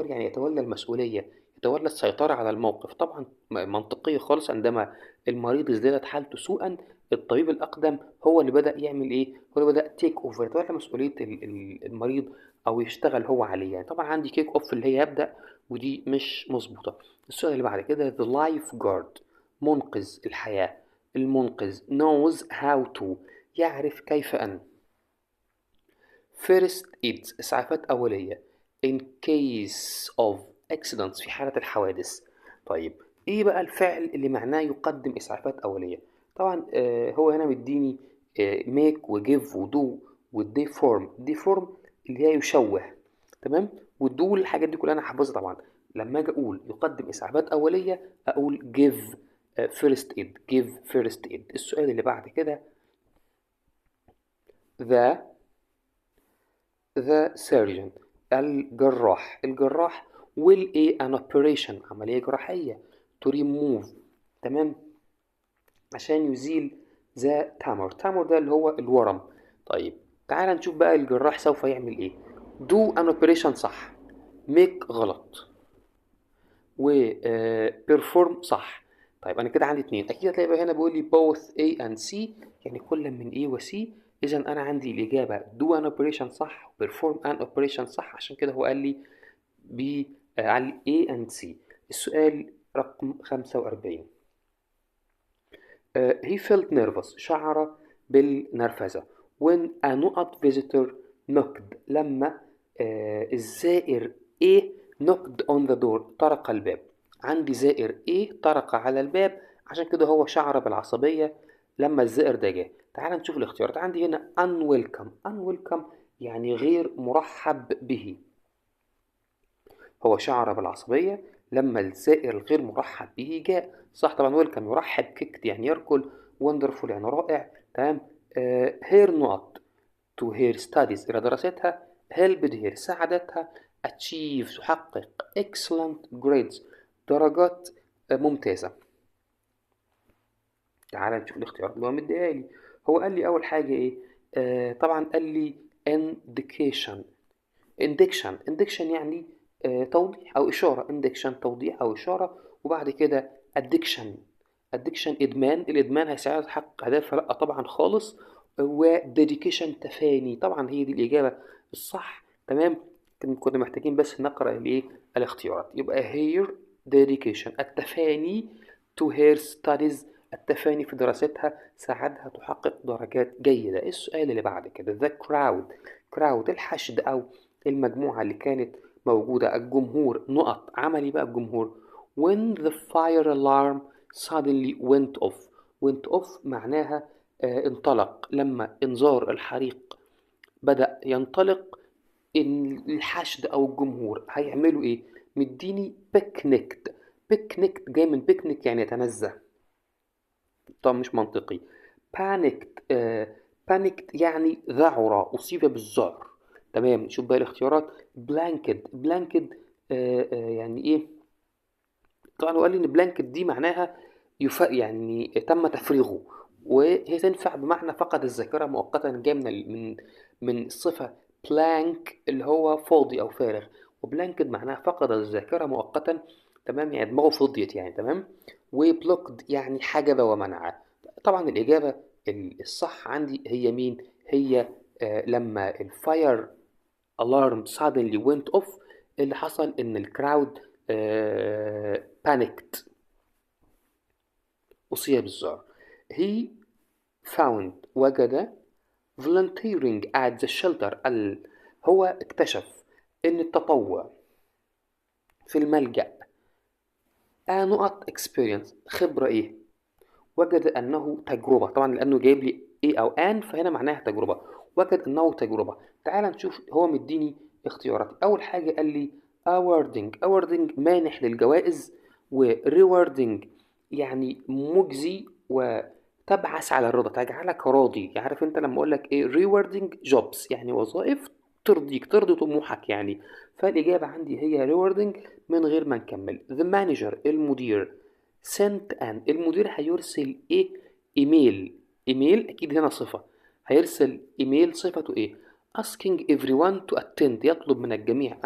يعني يتولى المسؤولية، يتولى السيطرة على الموقف. طبعا منطقية خالص. عندما المريض ازدادت حالته سوءا الطبيب الأقدم هو اللي بدأ يعمل إيه؟ هو اللي بدأ تيك أوفر يتولى مسؤولية المريض أو يشتغل هو عليه. يعني طبعا عندي كيك أوف اللي هي يبدأ ودي مش مظبوطة. السؤال اللي بعد كده the life guard منقذ الحياة. المنقذ knows how to يعرف كيف أن. first aid إسعافات أولية in case of accidents في حالة الحوادث. طيب إيه بقى الفعل اللي معناه يقدم إسعافات أولية؟ طبعا هو هنا مديني make وgive ودو والدي فورم. دي فورم اللي هي يشوه، تمام، والدو الحاجات دي كلها أنا حافظها طبعا. لما أجي أقول يقدم إسعافات أولية أقول give first aid. give first aid. السؤال اللي بعد كده the surgeon الجراح. الجراح will a an operation عملية جراحية to remove، تمام، عشان يزيل the tumor. tumor ده اللي هو الورم. طيب تعال نشوف بقى الجراح سوف يعمل ايه. do an operation صح، make غلط، و perform صح. طيب انا كده عندي اتنين، اكيد هتلاقي هنا بيقول لي both A and C يعني كل من A و C. اذا انا عندي الاجابه do an operation صح و perform an operation صح، عشان كده هو قال لي ب على A and C. السؤال رقم 45. he felt nervous شعر بالنرفزه when a not visitor knocked لما الزائر A knocked on the door طرق الباب. عندي زائر A طرق على الباب، عشان كده هو شعر بالعصبية لما الزائر ده جه. تعال نشوف الاختيارات. عندي هنا unwelcome. unwelcome يعني غير مرحب به. هو شعر بالعصبية لما الزائر الغير مرحب به جاء. صح طبعا. ويلكم يرحب، كيكت يعني يركل، وندرفول يعني رائع، تمام. هير نقط to her studies إلى دراستها، helped her ساعدتها، achieve تحقق، excellent grades درجات ممتازة. تعال نشوف الاختيارات اللي هو مديها لي. هو قال لي أول حاجة إيه؟ طبعا قال لي indication. indication يعني توضيح أو إشارة. indication توضيح أو إشارة. وبعد كده addiction. addiction إدمان. الإدمان هيساعد تحقق أهداف؟ لأ طبعا خالص. و dedication تفاني. طبعا هي دي الإجابة الصح، تمام. كنا محتاجين بس نقرأ الإيه الاختيارات. يبقى here dedication التفاني to her studies التفاني في دراستها ساعدها تحقق درجات جيدة. السؤال اللي بعد كده the crowd. crowd الحشد أو المجموعة اللي كانت موجودة. الجمهور نقط عمل ايه بقى الجمهور؟ when the fire alarm suddenly went off. went off معناها انطلق. لما انذار الحريق بدأ ينطلق، الحشد أو الجمهور هيعملوا ايه؟ مديني بيكنيكت. بيكنيكت جاي من بيكنيك يعني يتنزه، طب مش منطقي. panicked panicked يعني ذعر، أصيب بالذعر، تمام. شوف بقى الاختيارات. blanket يعني ايه؟ طبعا هو قال لي ان blanket دي معناها يعني تم تفريغه، وهي تنفع بمعنى فقد الذاكرة مؤقتا. جاي من الصفة blank اللي هو فاضي أو فارغ، وبلانكد معناها فقد الذاكرة مؤقتا، تمام، يعني دماغه فضيت يعني، تمام. وبلوكد يعني حجب ومنع. طبعا الإجابة الصح عندي هي مين؟ هي لما الفاير alarm suddenly went off اللي حصل ان الكراود panicked أصيب بالذعر. he found وجد volunteering at the shelter هو اكتشف ان التطوع في الملجأ نقط experience خبرة ايه؟ وجد انه تجربة. طبعا لانه جايب لي ايه او ان فهنا معناها تجربة. وجد انه تجربة. تعال نشوف هو مديني اختيارات. اول حاجة قال لي awarding. awarding مانح للجوائز، و rewarding يعني مجزي وتبعث على الرضا تجعلك راضي. عارف انت لما اقول لك ايه rewarding jobs يعني وظائف ترضيك ترضي طموحك يعني. فالاجابة عندي هي rewarding من غير ما نكمل. the manager المدير sent an المدير هيرسل ايه؟ ايميل. ايميل اكيد هنا صفة. هيرسل ايميل صفته ايه؟ asking everyone to attend يطلب من الجميع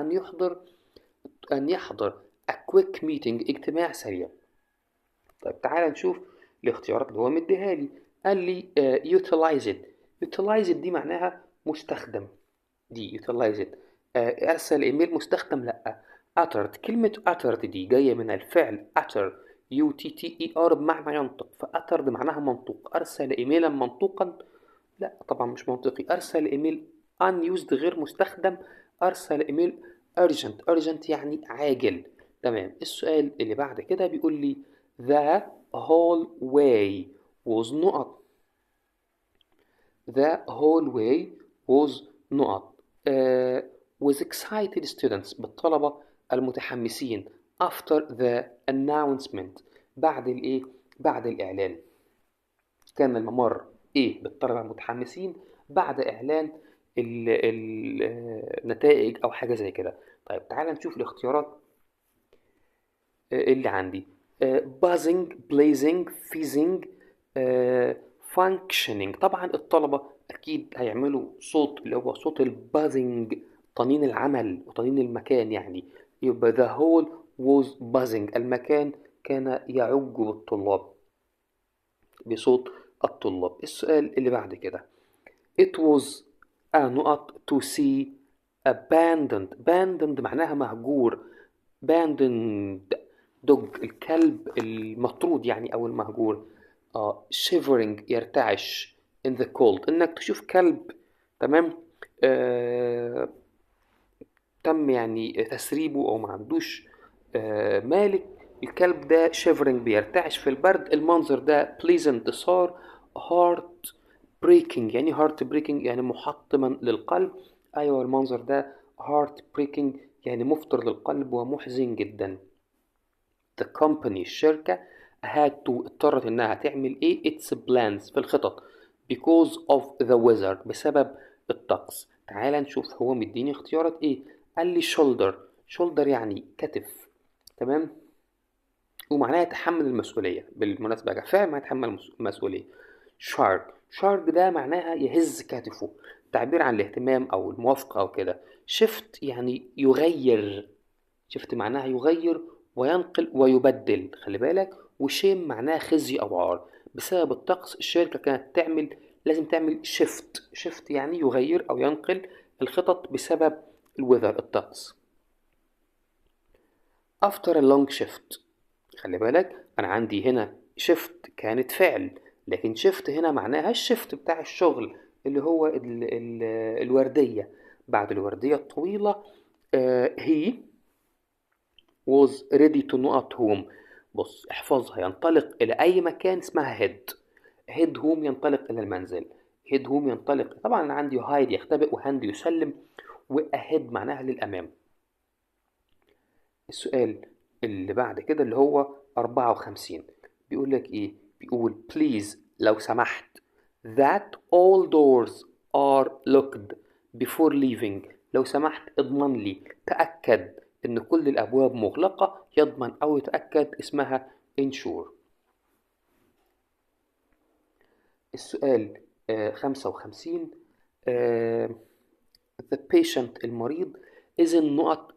ان يحضر a quick meeting اجتماع سريع. طيب تعال نشوف الاختيارات اللي هو مديها لي. قال لي utilized. utilized دي معناها مستخدم. دي utilized. ارسل ايميل مستخدم لا. uttered. كلمة uttered دي جاية من الفعل utter UTTER بمعنى ينطق، فأتر بمعناها منطوق. أرسل إيميلا منطوقا، لا طبعا مش منطقي. أرسل إيميل unused غير مستخدم. أرسل إيميل urgent يعني عاجل. تمام. السؤال اللي بعد كده بيقول لي the hallway was نقط. The hallway was نقط with excited students بالطلبة المتحمسين after the announcement بعد الإيه؟ بعد الإعلان. كان الممر إيه بالطلبة المتحمسين بعد إعلان النتائج أو حاجة زي كده. طيب تعال نشوف الاختيارات اللي عندي. buzzing blazing fizzing functioning. طبعا الطلبة أكيد هيعملوا صوت اللي هو صوت البازنج، طنين العمل وطنين المكان يعني. يبقى the hall was buzzing، المكان كان يعج بالطلاب بصوت الطلاب. السؤال اللي بعد كده it was نقط to see abandoned معناها مهجور. abandoned dog الكلب المطرود يعني أو المهجور. shivering يرتعش in the cold إنك تشوف كلب تمام تم يعني تسريبه أو ما عندوش مالك. الكلب ده shivering بيرتعش في البرد. المنظر ده pleasant صار heart breaking يعني heart breaking يعني محطما للقلب. أيوة المنظر ده heart breaking يعني مفطر للقلب ومحزن جدا. the company الشركة had to اضطرت إنها تعمل إيه its plans في الخطط because of the weather بسبب الطقس. تعال نشوف هو مديني اختيارات إيه. قال لي shoulder يعني كتف تمام ومعناها يتحمل المسؤولية. بالمناسبة يا فعلا ما يتحمل المسؤولية. شارك ده معناها يهز كتفه، تعبير عن الاهتمام أو الموافقة أو كده. شفت يعني يغير، شفت معناها يغير وينقل ويبدل خلي بالك. وشيم معناها خزي أو عار. بسبب الطقس الشركة كانت لازم تعمل شفت يعني يغير أو ينقل الخطط بسبب الوذر الطقس. after a long shift خلي بالك أنا عندي هنا شفت كانت فعل، لكن شفت هنا معناها الشفت بتاع الشغل اللي هو الوردية. بعد الوردية الطويلة he was ready to نقط home. بص احفظها. ينطلق إلى أي مكان اسمها head home ينطلق إلى المنزل. head home ينطلق. طبعا أنا عندي hide يختبئ وهند يسلم وahead معناها للأمام. السؤال اللي بعد كده اللي هو 54 بيقول لك إيه؟ بيقول please لو سمحت that all doors are locked before leaving. لو سمحت اضمن لي، تأكد إن كل الأبواب مغلقة. يضمن أو يتأكد اسمها ensure. السؤال 55 the patient المريض is in نقط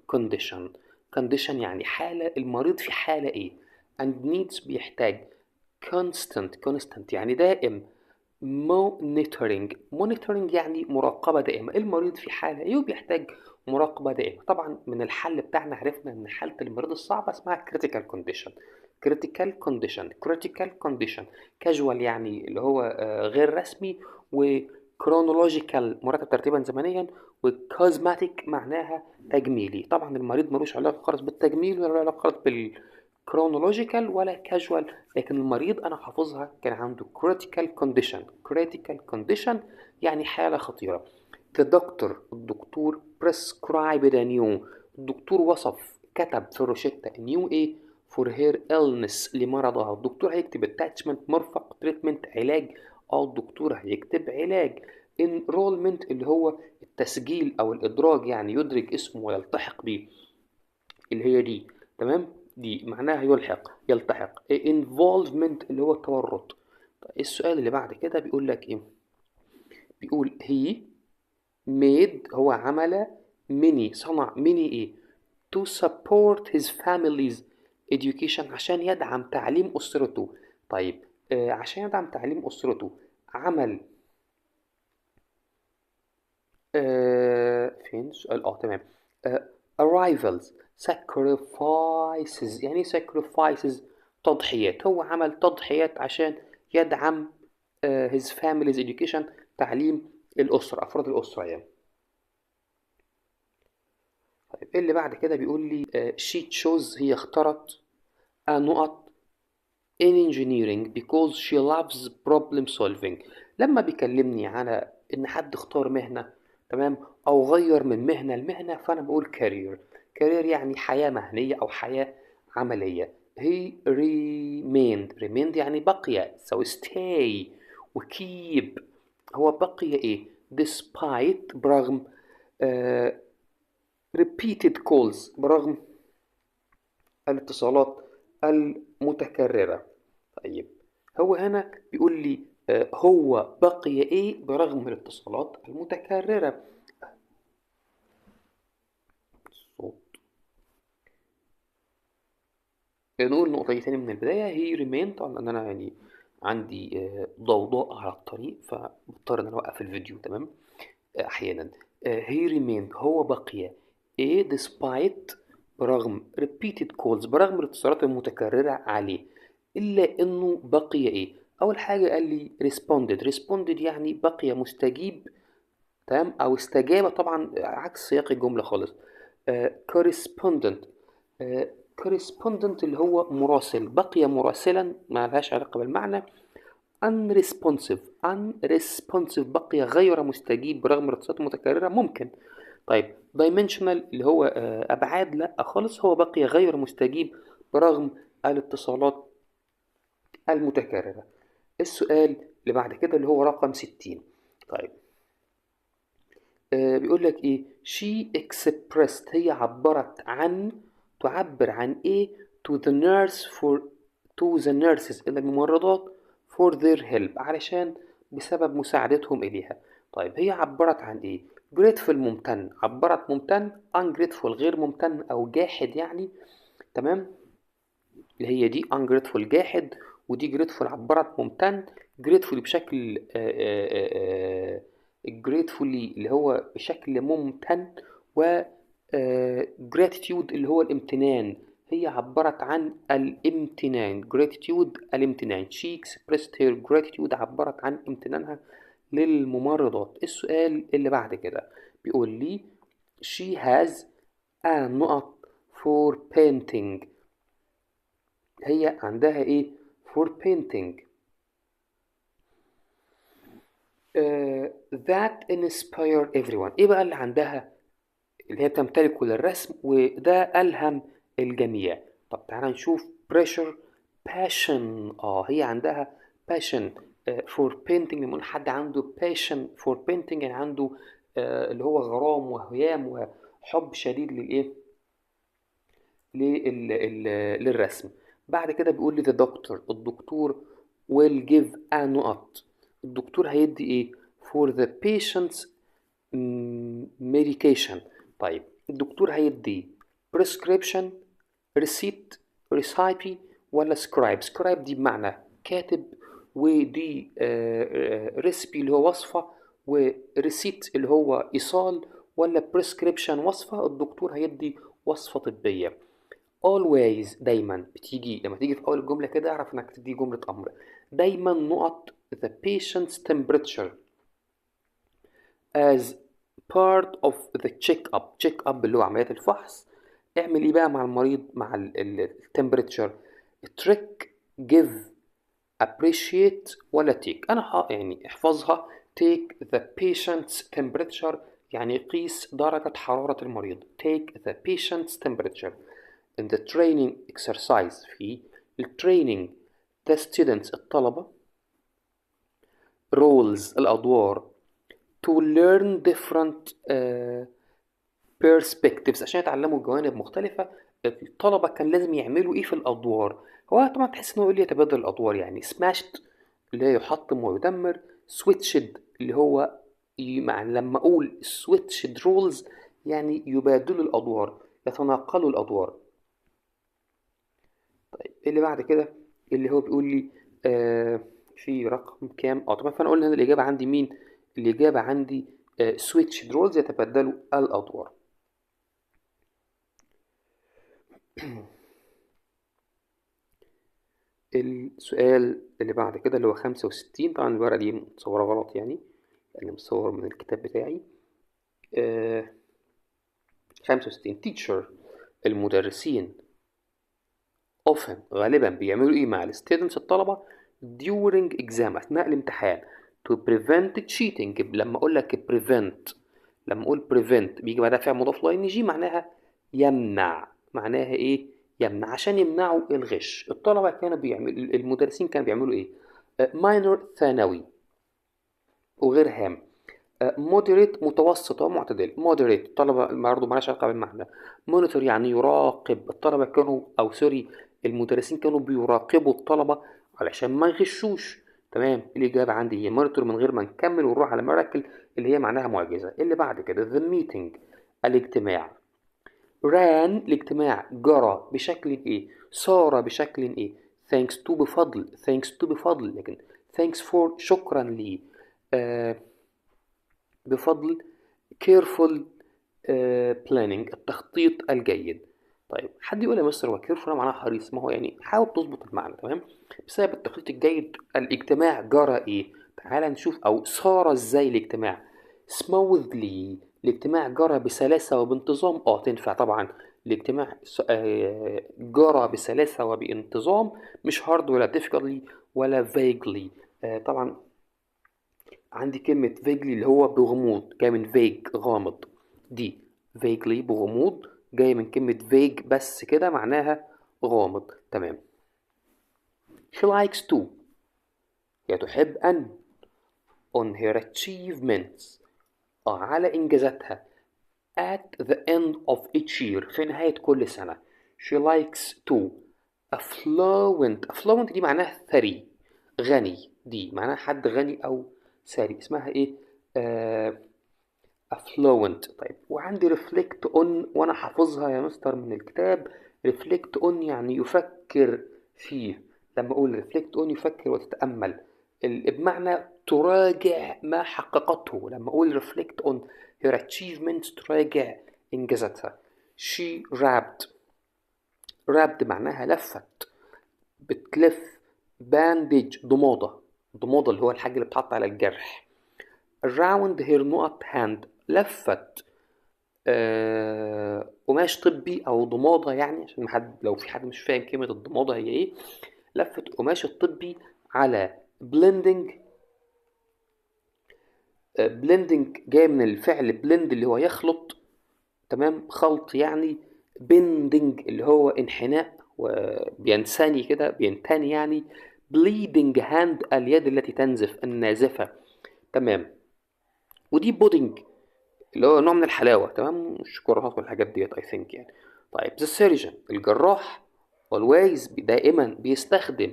condition يعني حالة. المريض في حالة إيه؟ and needs بيحتاج constant يعني دائم. monitoring يعني مراقبة دائمة. المريض في حالة إيه وبيحتاج مراقبة دائمة. طبعا من الحل بتاعنا عرفنا إن حالة المريض الصعبة اسمها critical condition. casual يعني اللي هو غير رسمي، وكرونولوجيكال مرتب ترتيبا زمنيا، وكوزماتيك معناها تجميلي. طبعا المريض ملوش علاقة خالص بالتجميل ولا علاقة خالص بالكرونولوجيكال ولا كاجوال. لكن المريض أنا حافظها كان عنده critical condition يعني حالة خطيرة. the doctor الدكتور prescribed a new الدكتور وصف كتب في الروشتة new ايه for her illness لمرضها. الدكتور هيكتب attachment مرفق treatment علاج. الدكتور هيكتب علاج. enrollment اللي هو التسجيل او الادراج يعني يدرج اسمه ويلتحق بيه اللي هي دي تمام. دي معناها يلتحق. involvement اللي هو التورط. السؤال اللي بعد كده بيقول لك ايه؟ بيقول he made هو عمل صنع ايه to support his family's education عشان يدعم تعليم أسرته. طيب عشان يدعم تعليم أسرته عمل فين السؤال تمام. arrivals sacrifices يعني sacrifices تضحيات، هو عمل تضحيات عشان يدعم his family's education، تعليم الأسرة، أفراد الأسرة يعني. طيب اللي بعد كده بيقول لي she chose، هي اختارت نقط in engineering because she loves problem solving. لما بيكلمني على إن حد اختار مهنة، تمام، أو غير من مهنة لمهنة، فأنا بقول career. career يعني حياة مهنية أو حياة عملية. he remained يعني بقي، so stay و keep. هو بقي إيه؟ despite، برغم repeated calls، برغم الاتصالات المتكررة. طيب هو هنا بيقول لي هو بقي ايه برغم الاتصالات المتكررة. صوت. نقول نقطة تاني من البداية. هي remained، طبعا لأن أنا يعني عندي ضوضاء على الطريق، فبضطر إن أنا أوقف الفيديو، تمام. أحيانا he remained، هو بقي إيه despite، برغم repeated calls، برغم الاتصالات المتكررة عليه، إلا إنه بقي إيه. أول حاجة قال لي responded يعني بقي مستجيب، تمام، أو استجابة، طبعا عكس سياق الجملة خالص. correspondent correspondent اللي هو مراسل، بقي مراسلا، ما لهاش علاقة بالمعنى. unresponsive بقي غير مستجيب برغم الاتصالات المتكررة، ممكن. طيب dimensional اللي هو أبعاد، لا خالص، هو بقي غير مستجيب برغم الاتصالات المتكررة. السؤال اللي بعد كده اللي هو رقم 60. طيب بيقول لك ايه she expressed، هي عبرت عن، تعبر عن ايه to the nurse for to the nurses، إلى الممرضات for their help، علشان بسبب مساعدتهم إليها. طيب هي عبرت عن ايه؟ grateful ممتن، عبرت ممتن. ungrateful غير ممتن أو جاحد يعني، تمام، اللي هي دي ungrateful جاحد، ودي grateful عبرت ممتن. grateful بشكل gratefully اللي هو بشكل ممتن، و gratitude اللي هو الامتنان، هي عبرت عن الامتنان. gratitude الامتنان. she expressed her gratitude، عبرت عن امتنانها للممرضات. السؤال اللي بعد كده بيقول لي she has a نقط for painting، هي عندها ايه for painting that inspire everyone. ايه بقى اللي عندها اللي هي بتمتلكه للرسم وده ألهم الجميع؟ طب تعالى نشوف pressure passion. هي عندها passion for painting. لما نقول حد عنده passion for painting يعني عنده اللي هو غرام وهيام وحب شديد للايه للرسم. بعد كده بيقول لي the doctor، الدكتور will give a نقط، الدكتور هيدي ايه for the patient's medication. طيب الدكتور هيدي prescription، receipt، recipe، ولا scribe. scribe دي بمعنى كاتب، ودي recipe اللي هو وصفة، وريسيت اللي هو إيصال، ولا prescription وصفة. الدكتور هيدي وصفة طبية. always دايما بتيجي لما تيجي في أول الجملة كده اعرف إنك تدي جملة أمر. دايما نقط the patient's temperature as part of the check-up. check-up اللي هو عمليات الفحص. اعمل ايه بقى مع المريض مع التمبريتشر؟ trick، give، appreciate، ولا take. انا يعني احفظها. take the patient's temperature يعني قيس درجة حرارة المريض. take the patient's temperature. in the training exercise، في التريننج the students الطلبة roles الأدوار to learn different perspectives عشان يتعلموا جوانب مختلفة. الطلبة كان لازم يعملوا ايه في الأدوار؟ هو طبعا تحس انه يقول لي يتبادل الأدوار يعني. smashed اللي هي يحطم ويدمر. switched اللي هو مع لما أقول switched roles يعني يبادلوا الأدوار، يتناقلوا الأدوار. طيب اللي بعد كده اللي هو بيقول لي في رقم كام؟ طبعا فانا قلنا هنا الاجابه عندي مين؟ الاجابه عندي switch roles، يتبدلوا الادوار. السؤال اللي بعد كده اللي هو 65. طبعا الورقة دي متصورة غلط يعني، لأن متصور من الكتاب بتاعي. 65. teacher، المدرسين often غالبا بيعملوا ايه مع الستودنتس الطلبة during exam أثناء الامتحان to prevent cheating. لما أقول لك prevent، لما أقول prevent بيجي بعدها فعل مضاف له ing معناها يمنع. معناها ايه؟ يمنع، عشان يمنعوا الغش. الطلبة كانوا بيعملوا، المدرسين كانوا بيعملوا ايه؟ minor ثانوي وغير هام. moderate متوسط ومعتدل. moderate الطلبة برضه مالهاش علاقة بالمعنى. monitor يعني يراقب. الطلبة كانوا أو سوري المدرسين كانوا بيراقبوا الطلبة علشان ما يغشوش. تمام، الإجابة عندي هي monitor من غير ما نكمل ونروح على miracle اللي هي معناها معجزة. اللي بعد كده the meeting، الاجتماع. ran الاجتماع جرى بشكل ايه؟ صار بشكل ايه؟ thanks to بفضل، thanks to بفضل، لكن thanks for شكرا لي. بفضل careful planning التخطيط الجيد. طيب حد يقول يا مستر هو careful معناها حريص؟ ما هو يعني حاول تظبط المعنى. تمام، بسبب التخطيط الجيد الاجتماع جرى ايه؟ تعال نشوف او صار ازاي الاجتماع. smoothly الاجتماع جرى بسلاسة وبانتظام. تنفع طبعا. الاجتماع جرى بسلاسة وبانتظام، مش hard ولا difficultly ولا vaguely. طبعا عندي كلمة vaguely اللي هو بغموض، جاي من vague غامض. دي vaguely بغموض، جاي من كلمة vague بس كده معناها غامض. تمام. she likes to هي تحب أن on her achievements على إنجازاتها at the end of each year في نهاية كل سنة. she likes to affluent دي معناها ثري غني، دي معناها حد غني أو ثري. اسمها إيه؟ affluent. طيب وعندي reflect on وأنا حافظها يا مستر من الكتاب. reflect on يعني يفكر فيه. لما أقول reflect on يفكر وتتأمل، بمعنى تراجع ما حققته. لما أقول reflect on her achievements تراجع إنجازاتها. she wrapped معناها لفت، بتلف. bandage ضمادة، ضمادة اللي هو الحاجة اللي بتحط على الجرح. around her نقط hand لفت قماش طبي او ضمادة يعني، عشان حد لو في حد مش فاهم كلمة الضمادة هي ايه. لفت قماش الطبي على blending. blending جاي من الفعل blend اللي هو يخلط. تمام، خلط يعني. bending اللي هو انحناء وبينثني كده، بينتني يعني. bleeding hand اليد التي تنزف، النازفة. تمام. ودي بودنج اللي هو نوع من الحلاوة. تمام، الشوكولاتات والحاجات ديت I think يعني. طيب the surgeon الجراح always دائما بيستخدم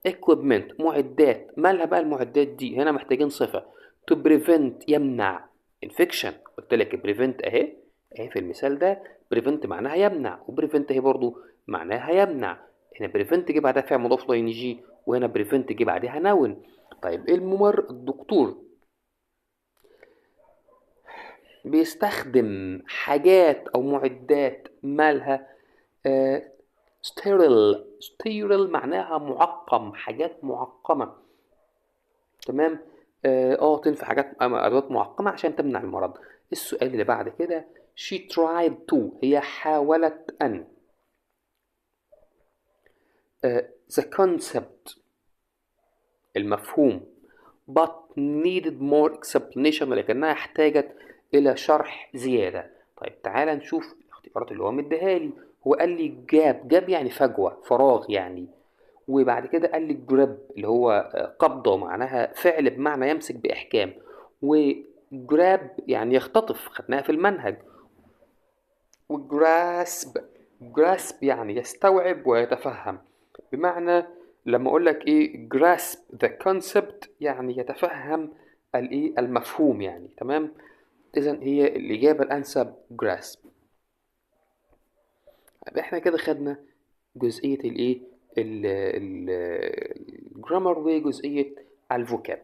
equipment معدات. مالها بقى المعدات دي؟ هنا محتاجين صفة to prevent يمنع infection. قلت لك prevent اهي، اهي في المثال ده prevent معناها يمنع، و prevent اهي برضو معناها يمنع. هنا prevent جه بعدها فعل مضاف له ing، وهنا prevent جه بعدها noun. طيب الدكتور بيستخدم حاجات أو معدات مالها sterile معناها معقم، حاجات معقمة. تمام. تنفع حاجات أدوات معقمة عشان تمنع المرض. السؤال اللي بعد كده she tried to هي حاولت أن the concept المفهوم but needed more explanation ولكنها احتاجت إلى شرح زيادة. طيب تعال نشوف الاختيارات اللي هو مديها لي. هو قال لي جاب يعني فجوة، فراغ يعني. وبعد كده قال لي جراب اللي هو قبضة، معناها فعل بمعنى يمسك بإحكام. وجراب يعني يختطف، خدناها في المنهج. وجراسب يعني يستوعب ويتفهم، بمعنى لما اقول لك ايه grasp the concept يعني يتفهم الايه المفهوم يعني. تمام، اذا هي الاجابه الانسب grasp. احنا كده خدنا جزئيه الايه الجرامر وجزئيه الفوكاب.